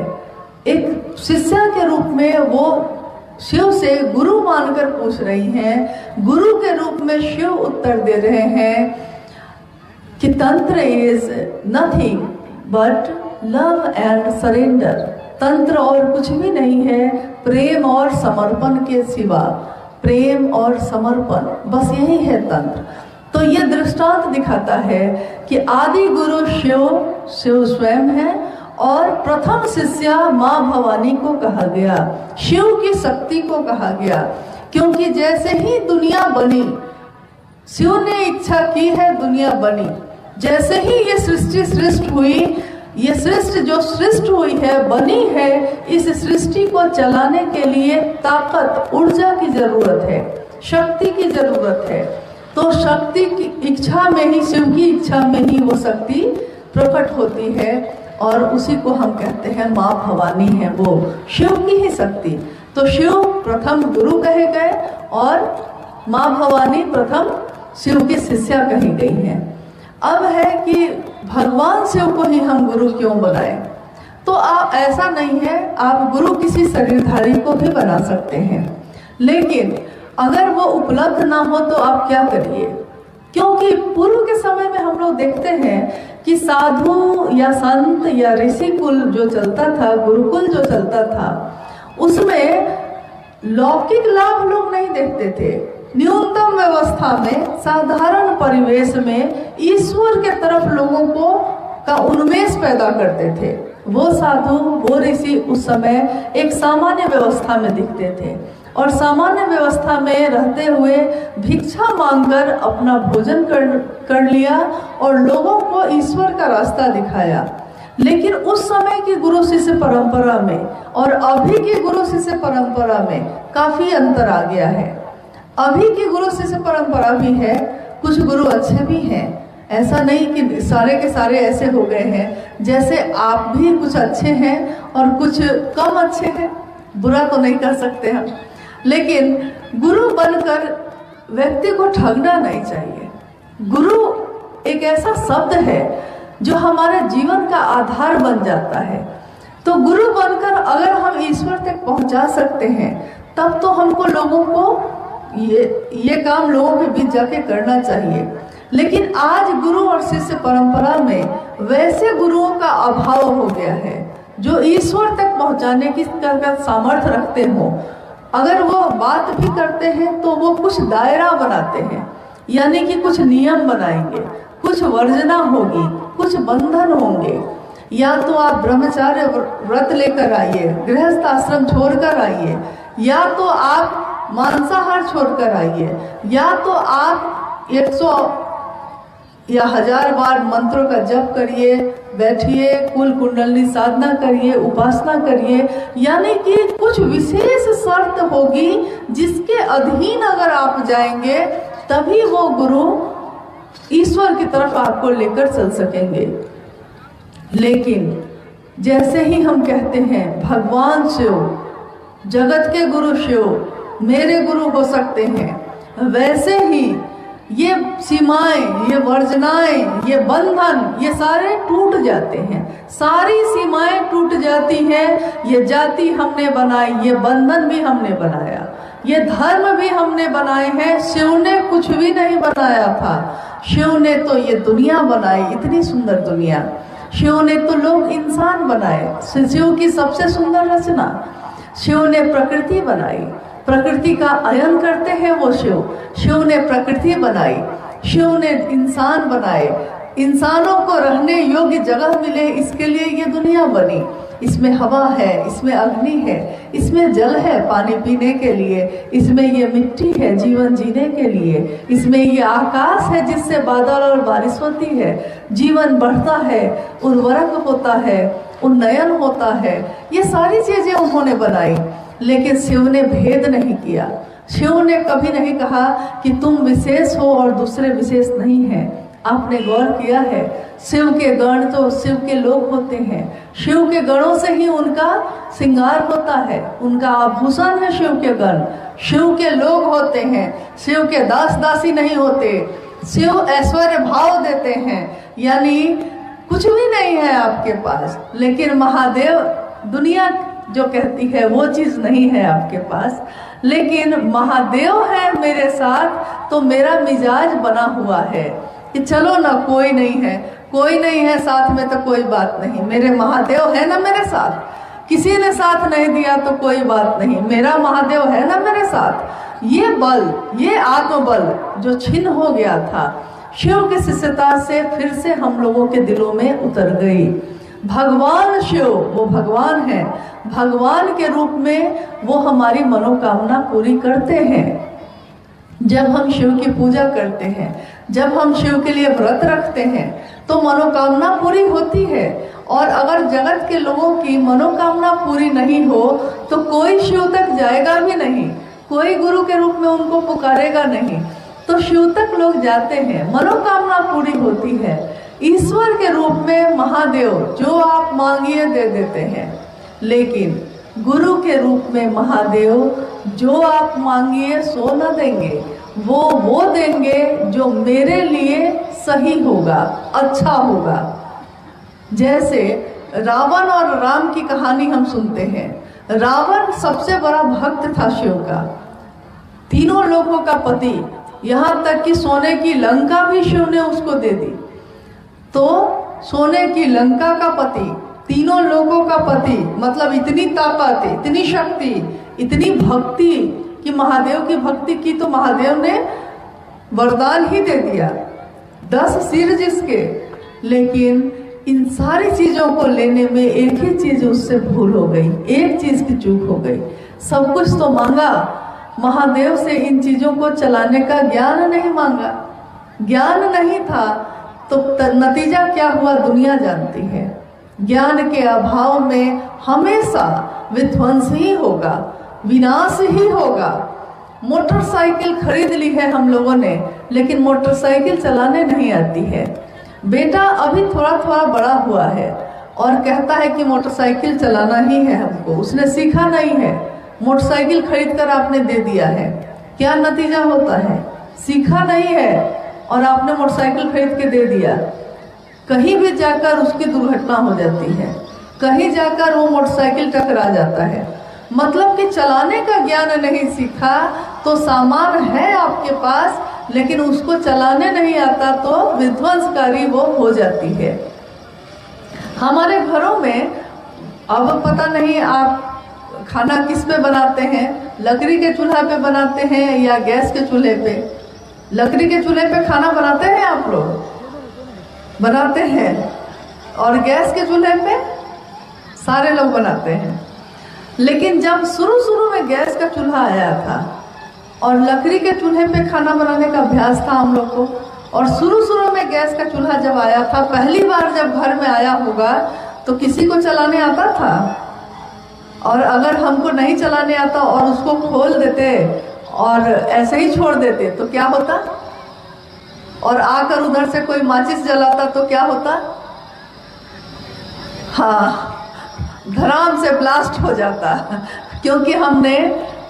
एक शिष्या के रूप में वो शिव से गुरु मानकर पूछ रही हैं। गुरु के रूप में शिव उत्तर दे रहे हैं कि तंत्र is nothing but love and surrender. तंत्र और कुछ भी नहीं है प्रेम और समर्पण के सिवा। प्रेम और समर्पण, बस यही है तंत्र। तो ये दृष्टांत दिखाता है कि आदि गुरु शिव स्वयं है और प्रथम शिष्या माँ भवानी को कहा गया, शिव की शक्ति को कहा गया। क्योंकि जैसे ही दुनिया बनी, शिव ने इच्छा की है दुनिया बनी। जैसे ही ये सृष्टि सृष्ट हुई, ये सृष्टि जो सृष्ट हुई है, बनी है, इस सृष्टि को चलाने के लिए ताकत, ऊर्जा की जरूरत है, शक्ति की जरूरत है। तो शक्ति की इच्छा में ही, शिव की इच्छा में ही वो शक्ति प्रकट होती है और उसी को हम कहते हैं माँ भवानी है, वो शिव की ही शक्ति। तो शिव प्रथम गुरु कहे गए और माँ भवानी प्रथम शिव की शिष्या कही गई है। अब है कि भगवान शिव को ही हम गुरु क्यों बनाए? तो आप ऐसा नहीं है, आप गुरु किसी शरीरधारी को भी बना सकते हैं, लेकिन अगर वो उपलब्ध ना हो तो आप क्या करिए? क्योंकि पूर्व के समय में हम लोग देखते हैं कि साधु या संत या ऋषि कुल जो चलता था, गुरुकुल जो चलता था, उसमें लौकिक लाभ लोग नहीं देखते थे। न्यूनतम व्यवस्था में, साधारण परिवेश में ईश्वर के तरफ लोगों को का उन्मेष पैदा करते थे। वो साधु, वो ऋषि उस समय एक सामान्य व्यवस्था में दिखते थे और सामान्य व्यवस्था में रहते हुए भिक्षा मांगकर अपना भोजन कर लिया और लोगों को ईश्वर का रास्ता दिखाया। लेकिन उस समय की गुरु शिष्य परंपरा में और अभी की गुरु शिष्य परंपरा में काफी अंतर आ गया है। अभी की गुरु शिष्य परंपरा भी है, कुछ गुरु अच्छे भी हैं, ऐसा नहीं कि सारे के सारे ऐसे हो गए हैं। जैसे आप भी कुछ अच्छे हैं और कुछ कम अच्छे हैं, बुरा तो नहीं कर सकते हम, लेकिन गुरु बनकर व्यक्ति को ठगना नहीं चाहिए। गुरु एक ऐसा शब्द है जो हमारे जीवन का आधार बन जाता है। तो गुरु बनकर अगर हम ईश्वर तक पहुंचा सकते हैं, तब तो हमको लोगों को ये काम लोगों के बीच जाके करना चाहिए। लेकिन आज गुरु और शिष्य परंपरा में वैसे गुरुओं का अभाव हो गया है जो ईश्वर तक पहुंचाने की सामर्थ्य रखते हो। अगर वो बात भी करते हैं तो वो कुछ दायरा बनाते हैं, यानी कि कुछ नियम बनाएंगे, कुछ वर्जना होगी, कुछ बंधन होंगे। या तो आप ब्रह्मचार्य व्रत लेकर आइए, गृहस्थ आश्रम छोड़कर आइए, या तो आप मांसाहार छोड़कर आइए, या तो आप 100 या 1000 बार मंत्रों का जप करिए, बैठिए, कुल कुंडली साधना करिए, उपासना करिए। यानी कि कुछ विशेष शर्त होगी जिसके अधीन अगर आप जाएंगे तभी वो गुरु ईश्वर की तरफ आपको लेकर चल सकेंगे। लेकिन जैसे ही हम कहते हैं भगवान शिव, जगत के गुरु शिव मेरे गुरु हो सकते हैं, वैसे ही ये सीमाएं, ये वर्जनाएं, ये बंधन, ये सारे टूट जाते हैं। सारी सीमाएं टूट जाती हैं। ये जाति हमने बनाई, ये बंधन भी हमने बनाया, ये धर्म भी हमने बनाए हैं। शिव ने कुछ भी नहीं बनाया था, शिव ने तो ये दुनिया बनाई, इतनी सुंदर दुनिया। शिव ने तो लोग इंसान बनाए, शिव की सबसे सुंदर रचना। शिव ने प्रकृति बनाई, प्रकृति का अयन करते हैं वो शिव। शिव ने प्रकृति बनाई, शिव ने इंसान बनाए, इंसानों को रहने योग्य जगह मिले, इसके लिए ये दुनिया बनी। इसमें हवा है, इसमें अग्नि है, इसमें जल है पानी पीने के लिए, इसमें ये मिट्टी है जीवन जीने के लिए, इसमें ये आकाश है जिससे बादल और बारिश होती है, जीवन बढ़ता है, उर्वरक होता है, उन्नयन होता है। ये सारी चीजें उन्होंने बनाई। लेकिन शिव ने भेद नहीं किया। शिव ने कभी नहीं कहा कि तुम विशेष हो और दूसरे विशेष नहीं हैं। आपने गौर किया है, शिव के गण तो शिव के लोग होते हैं, शिव के गणों से ही उनका श्रृंगार होता है, उनका आभूषण है शिव के गण, शिव के लोग होते हैं, शिव के दास दासी नहीं होते। शिव ऐश्वर्य भाव देते हैं, यानी कुछ भी नहीं है आपके पास, लेकिन महादेव, दुनिया जो कहती है वो चीज नहीं है आपके पास, लेकिन महादेव है मेरे साथ तो मेरा मिजाज बना हुआ है कि चलो ना, कोई नहीं है, कोई नहीं है साथ में तो कोई बात नहीं, मेरे महादेव है ना मेरे साथ। किसी ने साथ नहीं दिया तो कोई बात नहीं, मेरा महादेव है ना मेरे साथ। ये बल, ये आत्मबल जो छिन्न हो गया था, शिव की शिष्यता से फिर से हम लोगों के दिलों में उतर गई। भगवान शिव, वो भगवान है, भगवान के रूप में वो हमारी मनोकामना पूरी करते हैं। जब हम शिव की पूजा करते हैं, जब हम शिव के लिए व्रत रखते हैं, तो मनोकामना पूरी होती है। और अगर जगत के लोगों की मनोकामना पूरी नहीं हो तो कोई शिव तक जाएगा भी नहीं, कोई गुरु के रूप में उनको पुकारेगा नहीं। तो शिव तक लोग जाते हैं, मनोकामना पूरी होती है। ईश्वर के रूप में महादेव जो आप मांगिए दे देते हैं, लेकिन गुरु के रूप में महादेव जो आप मांगिए सो न देंगे, वो देंगे जो मेरे लिए सही होगा, अच्छा होगा। जैसे रावण और राम की कहानी हम सुनते हैं। रावण सबसे बड़ा भक्त था शिव का, तीनों लोगों का पति, यहाँ तक कि सोने की लंका भी शिव ने उसको दे दी। तो सोने की लंका का पति, तीनों लोगों का पति, मतलब इतनी ताकत, इतनी शक्ति, इतनी भक्ति कि महादेव की भक्ति की तो महादेव ने वरदान ही दे दिया, 10 सिर जिसके। लेकिन इन सारी चीजों को लेने में एक ही चीज उससे भूल हो गई, एक चीज की चूक हो गई। सब कुछ तो मांगा महादेव से, इन चीजों को चलाने का ज्ञान नहीं मांगा। ज्ञान नहीं था तो नतीजा क्या हुआ दुनिया जानती है। ज्ञान के अभाव में हमेशा विध्वंस ही होगा, विनाश ही होगा। मोटरसाइकिल खरीद ली है हम लोगों ने, लेकिन मोटरसाइकिल चलाने नहीं आती है। बेटा अभी थोड़ा थोड़ा बड़ा हुआ है और कहता है कि मोटरसाइकिल चलाना ही है हमको, उसने सीखा नहीं है, मोटरसाइकिल खरीदकर आपने दे दिया है। क्या नतीजा होता है? सीखा नहीं है और आपने मोटरसाइकिल खरीद के दे दिया, कहीं भी जाकर उसकी दुर्घटना हो जाती है, कहीं जाकर वो मोटरसाइकिल टकरा जाता है। मतलब कि चलाने का ज्ञान नहीं सीखा तो सामान है आपके पास, लेकिन उसको चलाने नहीं आता तो विध्वंसकारी वो हो जाती है। हमारे घरों में अब पता नहीं आप खाना किस पे बनाते हैं, लकड़ी के चूल्हा पे बनाते हैं या गैस के चूल्हे पे? लकड़ी के चूल्हे पे खाना बनाते हैं आप लोग? बनाते हैं। और गैस के चूल्हे पे सारे लोग बनाते हैं। लेकिन जब शुरू में गैस का चूल्हा आया था और लकड़ी के चूल्हे पे खाना बनाने का अभ्यास था हम लोग को, और शुरू में गैस का चूल्हा जब आया था, पहली बार जब घर में आया होगा तो किसी को चलाने आता था? और अगर हमको नहीं चलाने आता और उसको खोल देते और ऐसे ही छोड़ देते तो क्या होता? और आकर उधर से कोई माचिस जलाता तो क्या होता? हाँ, धड़ाम से ब्लास्ट हो जाता। क्योंकि हमने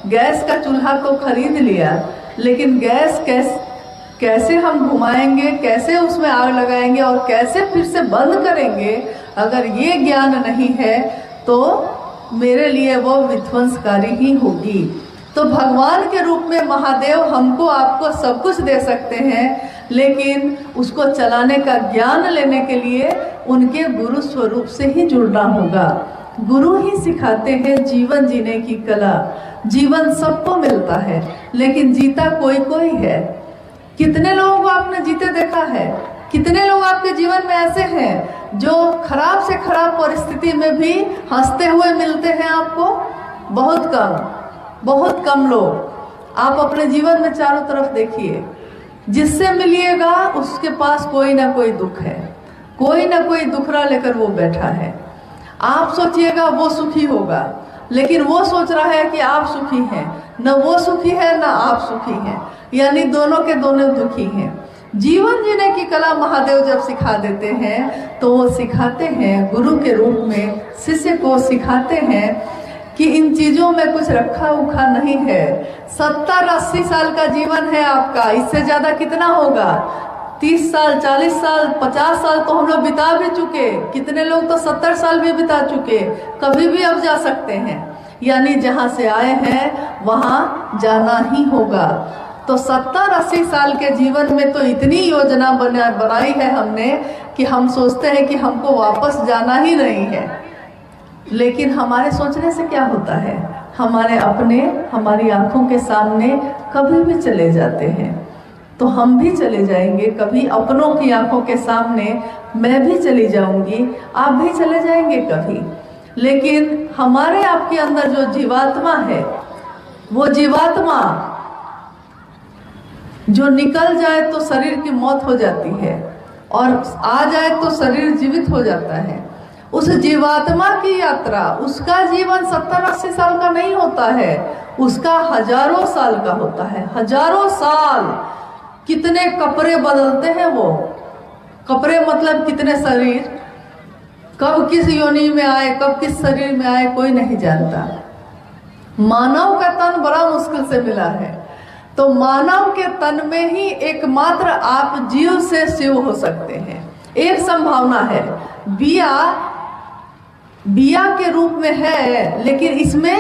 गैस का चूल्हा को खरीद लिया, लेकिन गैस कैसे हम घुमाएंगे, कैसे उसमें आग लगाएंगे और कैसे फिर से बंद करेंगे, अगर ये ज्ञान नहीं है तो मेरे लिए वो विध्वंसकारी ही होगी। तो भगवान के रूप में महादेव हमको आपको सब कुछ दे सकते हैं, लेकिन उसको चलाने का ज्ञान लेने के लिए उनके गुरु स्वरूप से ही जुड़ना होगा। गुरु ही सिखाते हैं जीवन जीने की कला। जीवन सबको मिलता है, लेकिन जीता कोई कोई है। कितने लोगों को आपने जीते देखा है? कितने लोग आपके जीवन में ऐसे हैं जो खराब से खराब परिस्थिति में भी हंसते हुए मिलते हैं आपको? बहुत कम लोग। आप अपने जीवन में चारों तरफ देखिए, जिससे मिलिएगा उसके पास कोई ना कोई दुख है, कोई ना कोई दुखड़ा लेकर वो बैठा है। आप सोचिएगा वो सुखी होगा, लेकिन वो सोच रहा है कि आप सुखी हैं। न वो सुखी है न आप सुखी हैं, यानी दोनों के दोनों दुखी हैं। जीवन जीने की कला महादेव जब सिखा देते हैं तो वो सिखाते हैं गुरु के रूप में, शिष्य को सिखाते हैं कि इन चीजों में कुछ रखा उखा नहीं है। 70-80 साल का जीवन है आपका, इससे ज्यादा कितना होगा? 30 साल, 40 साल, 50 साल तो हम लोग बिता भी चुके। कितने लोग तो 70 साल भी बिता चुके। कभी भी अब जा सकते हैं, यानी जहां से आए हैं वहां जाना ही होगा। तो 70-80 साल के जीवन में तो इतनी योजना बनाई है हमने कि हम सोचते हैं कि हमको वापस जाना ही नहीं है। लेकिन हमारे सोचने से क्या होता है? हमारे अपने हमारी आंखों के सामने कभी भी चले जाते हैं। तो हम भी चले जाएंगे कभी, अपनों की आंखों के सामने मैं भी चली जाऊंगी, आप भी चले जाएंगे कभी। लेकिन हमारे आपके अंदर जो जीवात्मा है, वो जीवात्मा जो निकल जाए तो शरीर की मौत हो जाती है और आ जाए तो शरीर जीवित हो जाता है। उस जीवात्मा की यात्रा, उसका जीवन 70-80 साल का नहीं होता है, उसका हजारों साल का होता है। हजारों साल कितने कपड़े बदलते हैं वो। कपड़े मतलब कितने शरीर, कब किस योनि में आए, कब किस शरीर में आए, कोई नहीं जानता। मानव का तन बड़ा मुश्किल से मिला है, तो मानव के तन में ही एकमात्र आप जीव से शिव हो सकते हैं। एक संभावना है, बिया के रूप में है, लेकिन इसमें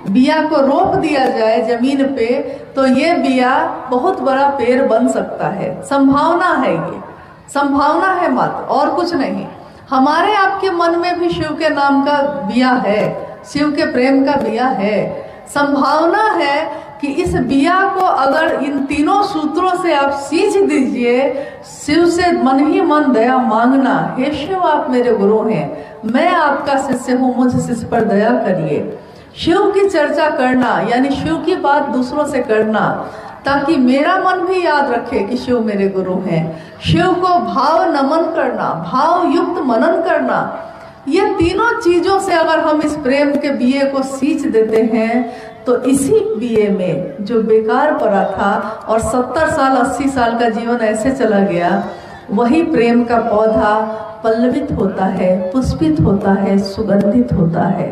बिया को रोप दिया जाए जमीन पे तो ये बिया बहुत बड़ा पेड़ बन सकता है। संभावना है, ये संभावना है मात्र, और कुछ नहीं। हमारे आपके मन में भी शिव के नाम का बिया है, शिव के प्रेम का बिया है। संभावना है कि इस बिया को अगर इन तीनों सूत्रों से आप सींच दीजिए, शिव से मन ही मन दया मांगना, हे शिव आप मेरे गुरु हैं, मैं आपका शिष्य हूँ, मुझ शिष्य पर दया करिए। शिव की चर्चा करना यानी शिव की बात दूसरों से करना, ताकि मेरा मन भी याद रखे कि शिव मेरे गुरु हैं। शिव को भाव नमन करना, भाव युक्त मनन करना, ये तीनों चीजों से अगर हम इस प्रेम के बीए को सींच देते हैं तो इसी बीए में जो बेकार पड़ा था और 70 साल 80 साल का जीवन ऐसे चला गया, वही प्रेम का पौधा पल्लवित होता है, पुष्पित होता है, सुगंधित होता है।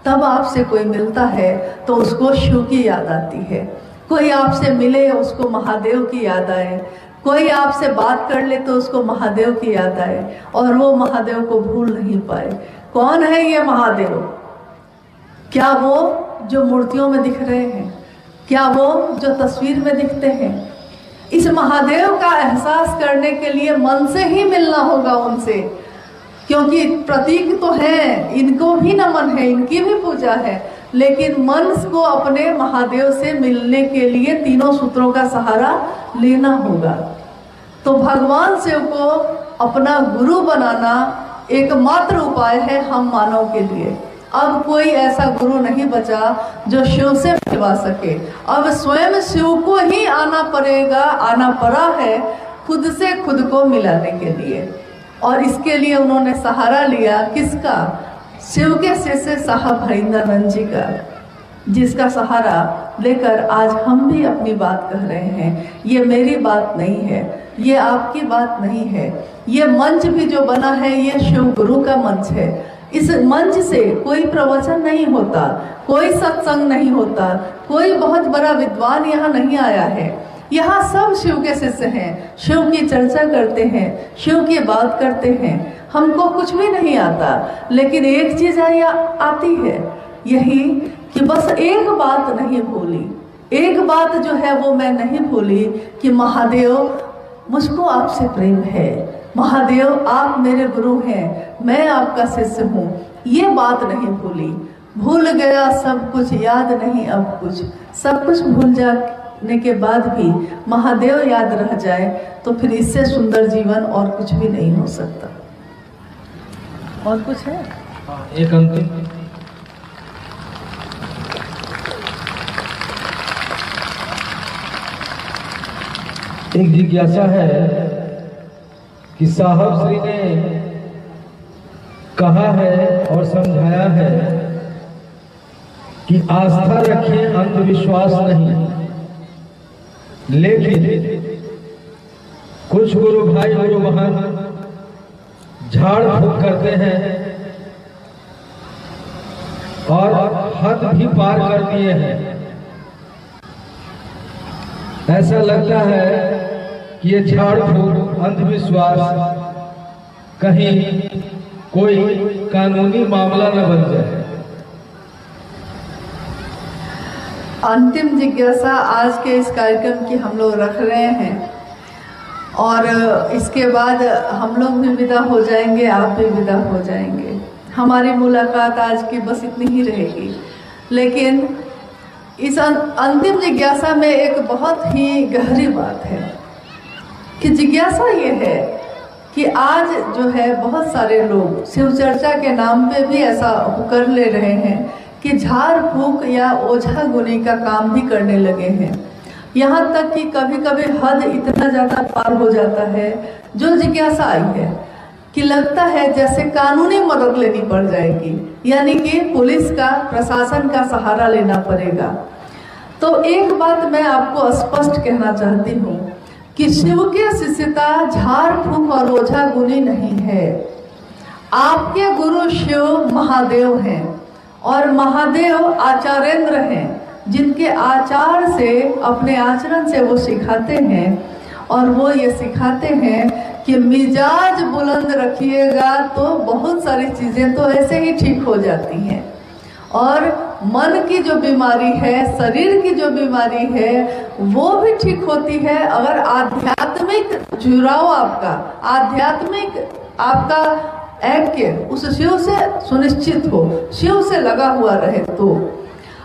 तब आपसे कोई मिलता है तो उसको शिव की याद आती है। कोई आपसे मिले उसको महादेव की याद आए, कोई आपसे बात कर ले तो उसको महादेव की याद आए, और वो महादेव को भूल नहीं पाए। कौन है ये महादेव? क्या वो जो मूर्तियों में दिख रहे हैं? क्या वो जो तस्वीर में दिखते हैं? इस महादेव का एहसास करने के लिए मन से ही मिलना होगा उनसे, क्योंकि प्रतीक तो है, इनको भी नमन है, इनकी भी पूजा है, लेकिन मन को अपने महादेव से मिलने के लिए तीनों सूत्रों का सहारा लेना होगा। तो भगवान शिव को अपना गुरु बनाना एकमात्र उपाय है हम मानव के लिए। अब कोई ऐसा गुरु नहीं बचा जो शिव से मिलवा सके। अब स्वयं शिव को ही आना पड़ेगा, आना पड़ा है खुद से खुद को मिलाने के लिए। और इसके लिए उन्होंने सहारा लिया किसका? शिव के शिष्य साहब हरिंदरानंद जी का, जिसका सहारा लेकर आज हम भी अपनी बात कह रहे हैं। ये मेरी बात नहीं है, ये आपकी बात नहीं है। ये मंच भी जो बना है ये शिव गुरु का मंच है। इस मंच से कोई प्रवचन नहीं होता, कोई सत्संग नहीं होता, कोई बहुत बड़ा विद्वान यहाँ नहीं आया है। यहाँ सब शिव के शिष्य हैं, शिव की चर्चा करते हैं, शिव की बात करते हैं। हमको कुछ भी नहीं आता, लेकिन एक चीज आती है, यही कि बस एक बात नहीं भूली। एक बात जो है वो मैं नहीं भूली कि महादेव मुझको आपसे प्रेम है, महादेव आप मेरे गुरु हैं, मैं आपका शिष्य हूँ। ये बात नहीं भूली। भूल गया सब कुछ, याद नहीं अब कुछ। सब कुछ भूल जाने के बाद भी महादेव याद रह जाए तो फिर इससे सुंदर जीवन और कुछ भी नहीं हो सकता। और कुछ है? एक अंतिम एक जिज्ञासा है कि साहब श्री ने कहा है और समझाया है कि आस्था रखिए, अंधविश्वास नहीं। लेकिन कुछ गुरु भाई गुरु बहन झाड़ फूक करते हैं और हद भी पार कर दिए हैं। ऐसा लगता है कि ये झाड़ फूक अंधविश्वास कहीं कोई कानूनी मामला न बन जाए। अंतिम जिज्ञासा आज के इस कार्यक्रम की हम लोग रख रहे हैं और इसके बाद हम लोग भी विदा हो जाएंगे, आप भी विदा हो जाएंगे। हमारी मुलाकात आज की बस इतनी ही रहेगी। लेकिन इस अंतिम जिज्ञासा में एक बहुत ही गहरी बात है कि जिज्ञासा ये है कि आज जो है बहुत सारे लोग शिव चर्चा के नाम पे भी ऐसा कर ले रहे हैं कि झाड़ फूक या ओझा गुनी का काम भी करने लगे हैं। यहाँ तक कि कभी कभी हद इतना ज़्यादा पार हो जाता है, जो जिज्ञासा आई है कि लगता है जैसे कानूनी मदद लेनी पड़ जाएगी, यानी कि पुलिस का, प्रशासन का सहारा लेना पड़ेगा। तो एक बात मैं आपको स्पष्ट कहना चाहती हूँ कि शिव के शिष्यता झाड़ फूक और ओझा गुनी नहीं है। आपके गुरु शिव महादेव हैं और महादेव आचार्येंद्र हैं, जिनके आचार से, अपने आचरण से वो सिखाते हैं। और वो ये सिखाते हैं कि मिजाज बुलंद रखिएगा तो बहुत सारी चीज़ें तो ऐसे ही ठीक हो जाती हैं। और मन की जो बीमारी है, शरीर की जो बीमारी है, वो भी ठीक होती है अगर आध्यात्मिक जुड़ाव आपका, आध्यात्मिक आपका ऐक्य उस शिव से सुनिश्चित हो, शिव से लगा हुआ रहे तो।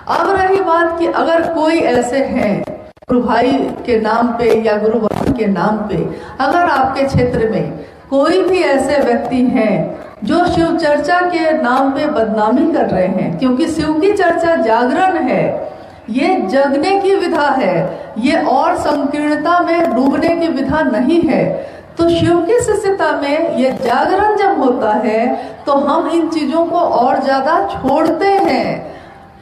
अब रही बात कि अगर कोई ऐसे हैं गुरु भाई के नाम पे या गुरु भाई के नाम पे, अगर आपके क्षेत्र में कोई भी ऐसे व्यक्ति हैं जो शिव चर्चा के नाम पे बदनामी कर रहे हैं, क्योंकि शिव की चर्चा जागरण है, ये जगने की विधा है, ये और संकीर्णता में डूबने की विधा नहीं है। तो शिव की शिष्यता में ये जागरण जब होता है तो हम इन चीजों को और ज्यादा छोड़ते हैं।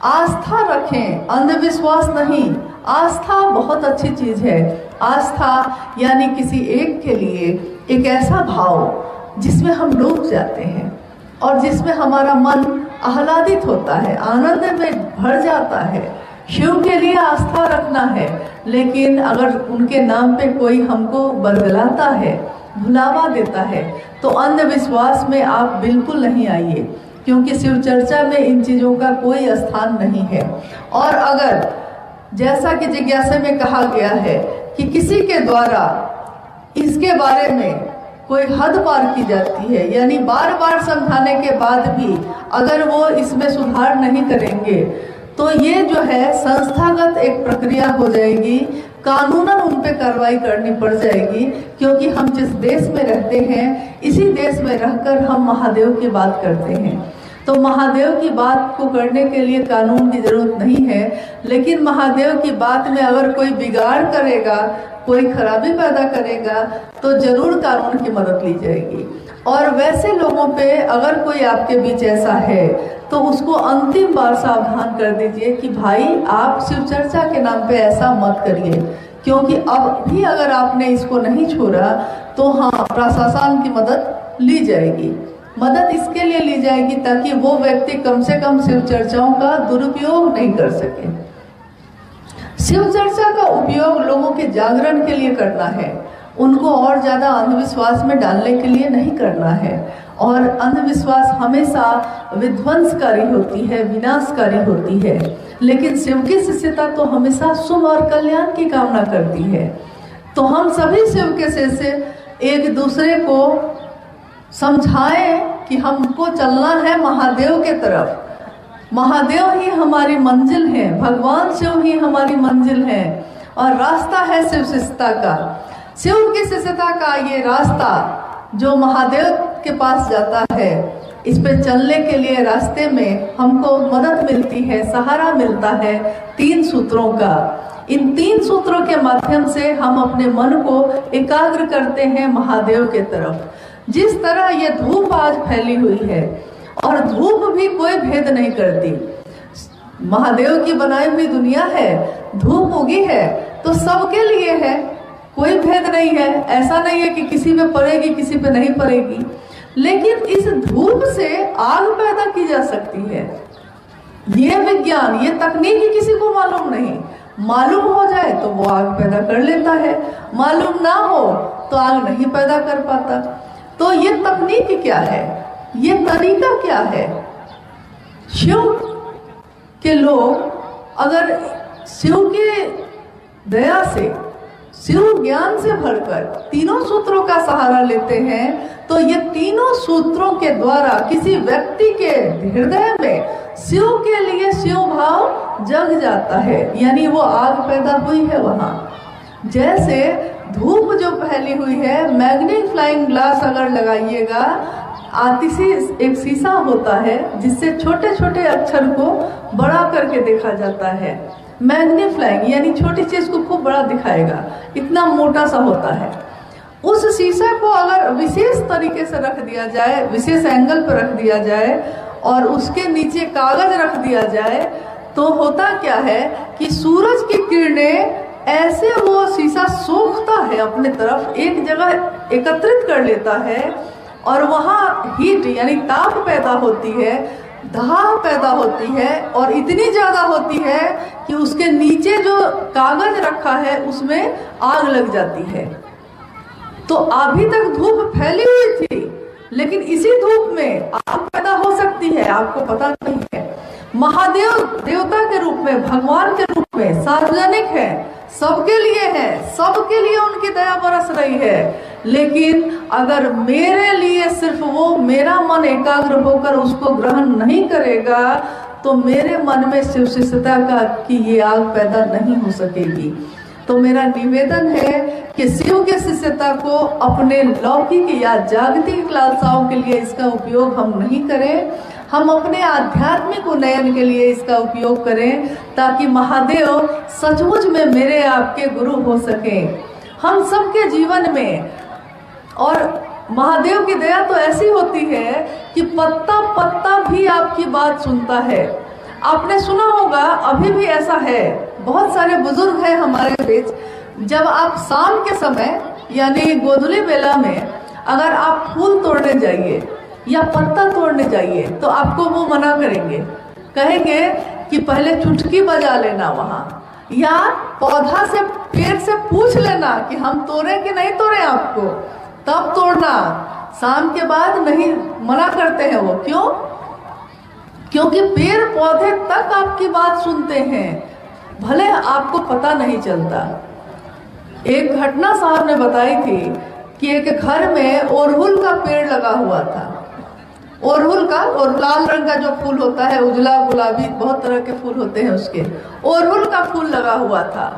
आस्था रखें, अंधविश्वास नहीं। आस्था बहुत अच्छी चीज है। आस्था यानी किसी एक के लिए एक ऐसा भाव जिसमें हम डूब जाते हैं और जिसमें हमारा मन आह्लादित होता है, आनंद में भर जाता है। शिव के लिए आस्था रखना है, लेकिन अगर उनके नाम पे कोई हमको बरगलाता है, भुलावा देता है, तो अंधविश्वास में आप बिल्कुल नहीं आइए, क्योंकि शिव चर्चा में इन चीज़ों का कोई स्थान नहीं है। और अगर जैसा कि जिज्ञासा में कहा गया है कि किसी के द्वारा इसके बारे में कोई हद पार की जाती है, यानी बार बार समझाने के बाद भी अगर वो इसमें सुधार नहीं करेंगे, तो ये जो है संस्थागत एक प्रक्रिया हो जाएगी, कानूनन उन पे कार्रवाई करनी पड़ जाएगी। क्योंकि हम जिस देश में रहते हैं, इसी देश में रहकर हम महादेव की बात करते हैं, तो महादेव की बात को करने के लिए कानून की जरूरत नहीं है। लेकिन महादेव की बात में अगर कोई बिगाड़ करेगा, कोई खराबी पैदा करेगा, तो जरूर कानून की मदद ली जाएगी। और वैसे लोगों पे अगर कोई आपके बीच ऐसा है, तो उसको अंतिम बार सावधान कर दीजिए कि भाई आप शिव चर्चा के नाम पे ऐसा मत करिए, क्योंकि अब भी अगर आपने इसको नहीं छोड़ा तो हाँ, प्रशासन की मदद ली जाएगी। मदद इसके लिए ली जाएगी ताकि वो व्यक्ति कम से कम शिव चर्चाओं का दुरुपयोग नहीं कर सके। शिव चर्चा का उपयोग लोगों के जागरण के लिए करना है, उनको और ज्यादा अंधविश्वास में डालने के लिए नहीं करना है। और अंधविश्वास हमेशा विध्वंसकारी होती है, विनाशकारी होती है, लेकिन शिव की शिष्यता तो हमेशा शुभ और कल्याण की कामना करती है। तो हम सभी शिव के शिष्य एक दूसरे को समझाएं कि हमको चलना है महादेव के तरफ। महादेव ही हमारी मंजिल है, भगवान शिव ही हमारी मंजिल है, और रास्ता है शिव शिष्यता का। शिव की शिष्यता का ये रास्ता जो महादेव के पास जाता है, इस पे चलने के लिए रास्ते में हमको मदद मिलती है, सहारा मिलता है 3 सूत्रों का। इन 3 सूत्रों के माध्यम से हम अपने मन को एकाग्र करते हैं महादेव के तरफ। जिस तरह ये धूप आज फैली हुई है, और धूप भी कोई भेद नहीं करती, महादेव की बनाई हुई दुनिया है, धूप उगी है तो सबके लिए है, कोई भेद नहीं है। ऐसा नहीं है कि किसी पे पड़ेगी किसी पे नहीं पड़ेगी, लेकिन इस धूप से आग पैदा की जा सकती है। ये विज्ञान, ये तकनीकी किसी को मालूम नहीं, मालूम हो जाए तो वो आग पैदा कर लेता है, मालूम ना हो तो आग नहीं पैदा कर पाता। तो ये तकनीक क्या है, ये तरीका क्या है? शिव के लोग अगर शिव के दया से, शिव ज्ञान से भरकर तीनों सूत्रों का सहारा लेते हैं, तो ये तीनों सूत्रों के द्वारा किसी व्यक्ति के हृदय में शिव के लिए शिव भाव जग जाता है, यानी वो आग पैदा हुई है वहां। जैसे धूप जो फैली हुई है, मैग्नीफाइंग ग्लास अगर लगाइएगा, आतिशी एक शीशा होता है जिससे छोटे छोटे अक्षर को बड़ा करके देखा जाता है। मैग्नीफाइंग यानी छोटी चीज को खूब बड़ा दिखाएगा, इतना मोटा सा होता है। उस शीशा को अगर विशेष तरीके से रख दिया जाए, विशेष एंगल पर रख दिया जाए और उसके नीचे कागज रख दिया जाए, तो होता क्या है कि सूरज की किरणें ऐसे वो शीशा सोखता है अपने तरफ, एक जगह एकत्रित कर लेता है और वहाँ हीट यानी ताप पैदा होती है, दाह पैदा होती है और इतनी ज्यादा होती है कि उसके नीचे जो कागज रखा है उसमें आग लग जाती है। तो अभी तक धूप फैली हुई थी, लेकिन इसी धूप में आग पैदा हो सकती है, आपको पता नहीं है। महादेव देवता के रूप में, भगवान के रूप में सार्वजनिक है, सबके लिए है, सबके लिए उनकी दया बरस रही है। लेकिन अगर मेरे लिए सिर्फ वो, मेरा मन एकाग्र होकर उसको ग्रहण नहीं करेगा, तो मेरे मन में शिव शिष्यता का कि ये आग पैदा नहीं हो सकेगी। तो मेरा निवेदन है कि शिव के शिष्यता को अपने लौकिक या जागतिक लालसाओं के लिए इसका उपयोग हम नहीं करें, हम अपने आध्यात्मिक उन्नयन के लिए इसका उपयोग करें, ताकि महादेव सचमुच में मेरे आपके गुरु हो सकें हम सबके जीवन में। और महादेव की दया तो ऐसी होती है कि पत्ता पत्ता भी आपकी बात सुनता है। आपने सुना होगा, अभी भी ऐसा है, बहुत सारे बुजुर्ग हैं हमारे बीच, जब आप शाम के समय यानी गोधूली बेला में अगर आप फूल तोड़ने जाइए या पत्ता तोड़ने जाइए, तो आपको वो मना करेंगे, कहेंगे कि पहले चुटकी बजा लेना वहाँ, या पौधा से, पेड़ से पूछ लेना कि हम तोड़े कि नहीं तोड़े आपको, तब तोड़ना। शाम के बाद नहीं, मना करते हैं वो। क्यों? क्योंकि पेड़ पौधे तक आपकी बात सुनते हैं, भले आपको पता नहीं चलता। एक घटना साहब ने बताई थी कि एक घर में अड़हुल का पेड़ लगा हुआ था, अड़हुल का, और लाल रंग का जो फूल होता है, उजला गुलाबी, बहुत तरह के फूल होते हैं उसके, अड़हुल का फूल लगा हुआ था।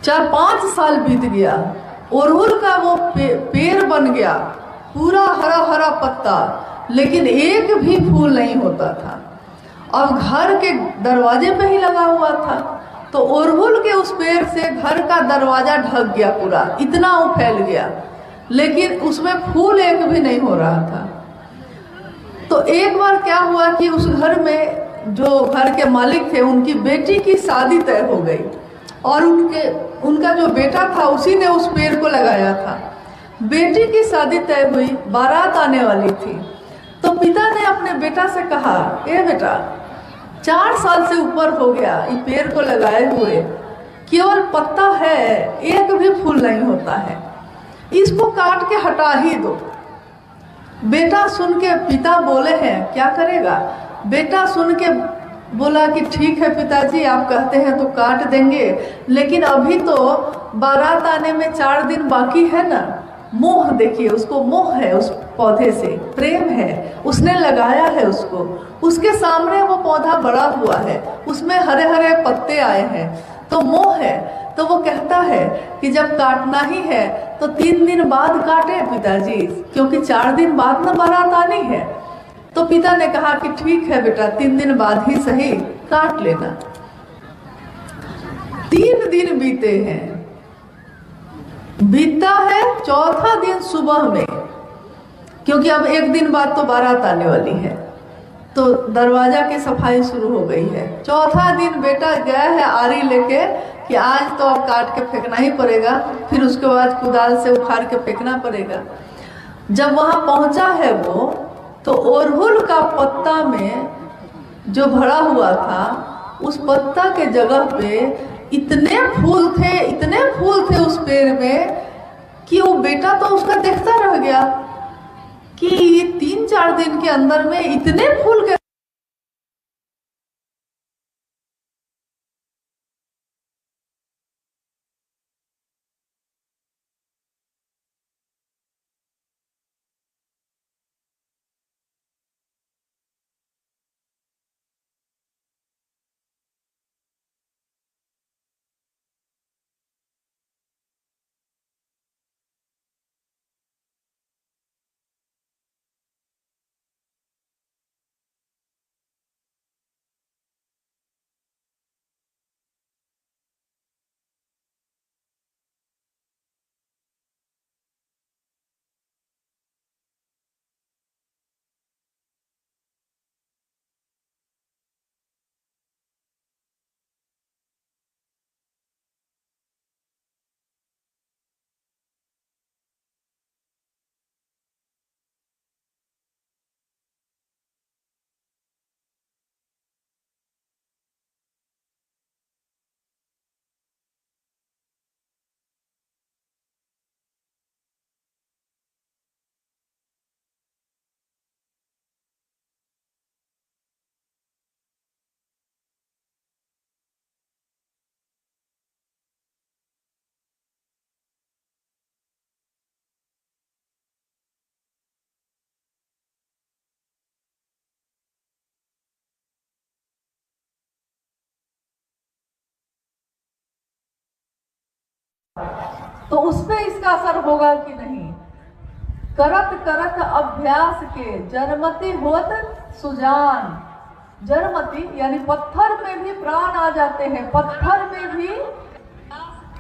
4-5 साल बीत गया, अड़हुल का वो पेड़ बन गया, पूरा हरा हरा पत्ता, लेकिन एक भी फूल नहीं होता था। अब घर के दरवाजे पे ही लगा हुआ था, तो अड़हुल के उस पेड़ से घर का दरवाजा ढक गया पूरा, इतना वो फैल गया, लेकिन उसमें फूल एक भी नहीं हो रहा था। तो एक बार क्या हुआ कि उस घर में जो घर के मालिक थे, उनकी बेटी की शादी तय हो गई, और उनका जो बेटा था उसी ने उस पेड़ को लगाया था। बेटी की शादी तय हुई, बारात आने वाली थी, तो पिता ने अपने बेटा से कहा, ए बेटा, 4 साल से ऊपर हो गया ये पेड़ को लगाए हुए, केवल पत्ता है, एक भी फूल नहीं होता है, इसको काट के हटा ही दो। बेटा सुन के, पिता बोले हैं, क्या करेगा? बेटा सुन के बोला कि ठीक है पिताजी, आप कहते हैं तो काट देंगे, लेकिन अभी तो बारात आने में 4 दिन बाकी है ना। मोह, देखिए उसको मोह है, उस पौधे से प्रेम है, उसने लगाया है उसको, उसके सामने वो पौधा बड़ा हुआ है, उसमें हरे हरे पत्ते आए हैं, तो मोह है। तो वो कहता है कि जब काटना ही है तो 3 दिन बाद काटे पिताजी, क्योंकि 4 दिन बाद ना बारात आनी है। तो पिता ने कहा कि ठीक है बेटा, 3 दिन बाद ही सही, काट लेना। 3 दिन बीते हैं, बीतता है 4था दिन सुबह में, क्योंकि अब 1 दिन बाद तो बारात आने वाली है, तो दरवाजा की सफाई शुरू हो गई है। 4था दिन बेटा गया है आरी लेके कि आज तो अब काट के फेंकना ही पड़ेगा, फिर उसके बाद कुदाल से उखाड़ के फेंकना पड़ेगा। जब वहां पहुंचा है वो, तो अड़हुल का पत्ता में जो भरा हुआ था, उस पत्ता के जगह पे इतने फूल थे, इतने फूल थे उस पेड़ में, कि वो बेटा तो उसका देखता रह गया कि ये 3-4 दिन के अंदर में इतने फूल के तो उस पे इसका असर होगा कि नहीं। करत करत अभ्यास के जरमति होत सुजान। जरमति यानी पत्थर में भी प्राण आ जाते हैं, पत्थर में भी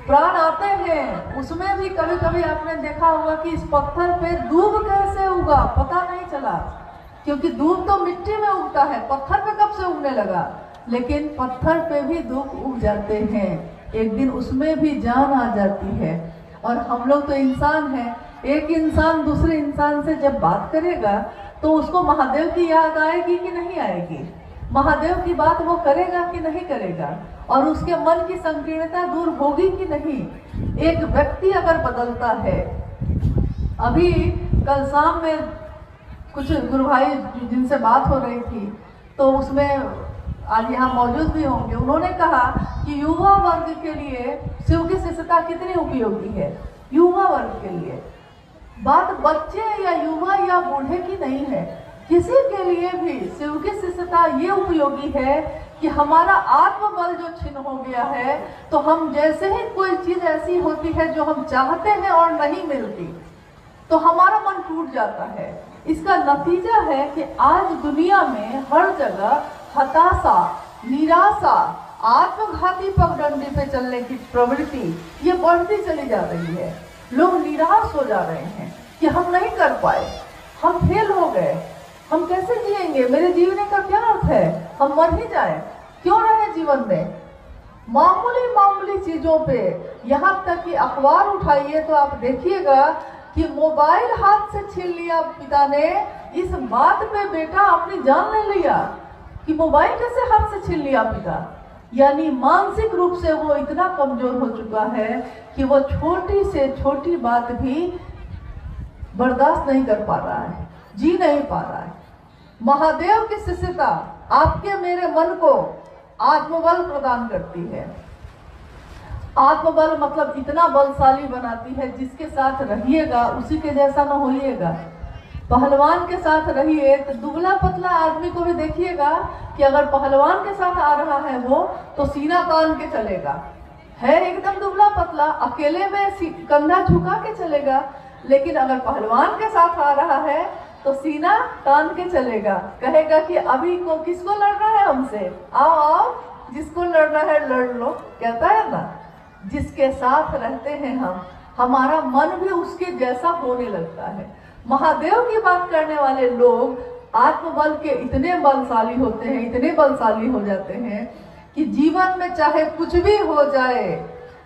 प्राण आते हैं। उसमें भी कभी कभी आपने देखा होगा कि इस पत्थर पे दूब कैसे उगा पता नहीं चला, क्योंकि दूब तो मिट्टी में उगता है, पत्थर पे कब से उगने लगा। लेकिन पत्थर पे भी दूब उग जाते हैं, एक दिन उसमें भी जान आ जाती है। और हम लोग तो इंसान हैं, एक इंसान दूसरे इंसान से जब बात करेगा तो उसको महादेव की याद आएगी कि नहीं आएगी, महादेव की बात वो करेगा कि नहीं करेगा, और उसके मन की संकीर्णता दूर होगी कि नहीं। एक व्यक्ति अगर बदलता है, अभी कल शाम में कुछ गुरु भाई जिनसे बात हो रही थी तो उसमें आज यहाँ मौजूद भी होंगे, उन्होंने कहा कि युवा वर्ग के लिए शिव की शिष्यता कितनी उपयोगी है। युवा वर्ग के लिए बात बच्चे या युवा या बूढ़े की नहीं है, किसी के लिए भी शिव की शिष्यता ये उपयोगी है कि हमारा आत्मबल जो छिन्न हो गया है, तो हम जैसे ही कोई चीज ऐसी होती है जो हम चाहते हैं और नहीं मिलती तो हमारा मन टूट जाता है। इसका नतीजा है कि आज दुनिया में हर जगह हताशा, निराशा, आत्मघाती पगडंडी पे चलने की प्रवृत्ति ये बढ़ती चली जा रही है। लोग निराश हो जा रहे हैं कि हम नहीं कर पाए, हम फेल हो गए, हम कैसे जिएंगे, मेरे जीने का क्या अर्थ है, हम मर ही जाए, क्यों रहे जीवन में। मामूली मामूली चीजों पे, यहाँ तक कि अखबार उठाइए तो आप देखिएगा कि मोबाइल हाथ से छीन लिया पिता ने, इस बात पे बेटा अपनी जान ले लिया कि मोबाइल कैसे हाथ से छीन लिया पिता। यानी मानसिक रूप से वो इतना कमजोर हो चुका है कि वो छोटी से छोटी बात भी बर्दाश्त नहीं कर पा रहा है, जी नहीं पा रहा है। महादेव की शिष्यता आपके मेरे मन को आत्मबल प्रदान करती है। आत्मबल मतलब इतना बलशाली बनाती है, जिसके साथ रहिएगा उसी के जैसा ना होइएगा। पहलवान के साथ रहिए तो दुबला पतला आदमी को भी देखिएगा कि अगर पहलवान के साथ आ रहा है वो तो सीना तान के चलेगा, है एकदम दुबला पतला, अकेले में कंधा झुका के चलेगा। लेकिन अगर पहलवान के साथ आ रहा है तो सीना तान के चलेगा, कहेगा कि अभी को किसको लड़ना है हमसे, आओ आओ, जिसको लड़ना है लड़ लो, कहता है ना। जिसके साथ रहते हैं हम, हमारा मन भी उसके जैसा होने लगता है। महादेव की बात करने वाले लोग आत्मबल के इतने बलशाली होते हैं, इतने बलशाली हो जाते हैं कि जीवन में चाहे कुछ भी हो जाए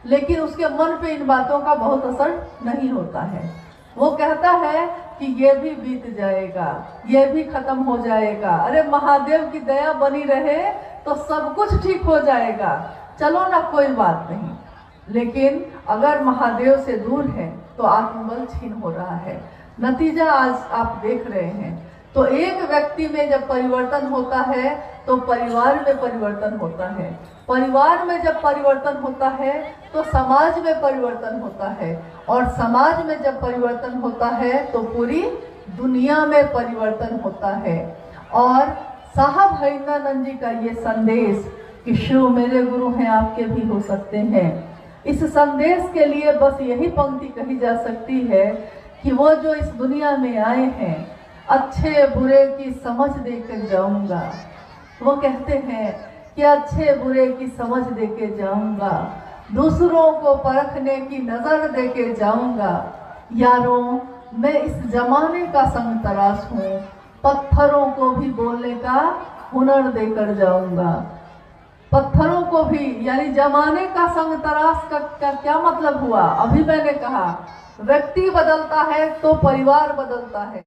लेकिन उसके मन पे इन बातों का बहुत असर नहीं होता है। वो कहता है कि ये भी बीत जाएगा, ये भी खत्म हो जाएगा, अरे महादेव की दया बनी रहे तो सब कुछ ठीक हो जाएगा, चलो ना कोई बात नहीं। लेकिन अगर महादेव से दूर है तो आत्मबल छीन हो रहा है। नतीजा आज आप देख रहे हैं। तो एक व्यक्ति में जब परिवर्तन होता है तो परिवार में परिवर्तन होता है, परिवार में जब परिवर्तन होता है तो समाज में परिवर्तन होता है, और समाज में जब परिवर्तन होता है तो पूरी दुनिया में परिवर्तन होता है। और साहब हरिंद्रानंद जी का ये संदेश कि शिव मेरे गुरु हैं, आपके भी हो सकते हैं, इस संदेश के लिए बस यही पंक्ति कही जा सकती है कि वो जो इस दुनिया में आए हैं अच्छे बुरे की समझ देकर जाऊंगा। वो कहते हैं कि अच्छे बुरे की समझ देके जाऊंगा, दूसरों को परखने की नजर देके जाऊंगा। यारों, मैं इस जमाने का संग तराश हूँ, पत्थरों को भी बोलने का हुनर देकर जाऊंगा। पत्थरों को भी, यानी जमाने का संग तराश का क्या मतलब हुआ? अभी मैंने कहा व्यक्ति बदलता है तो परिवार बदलता है।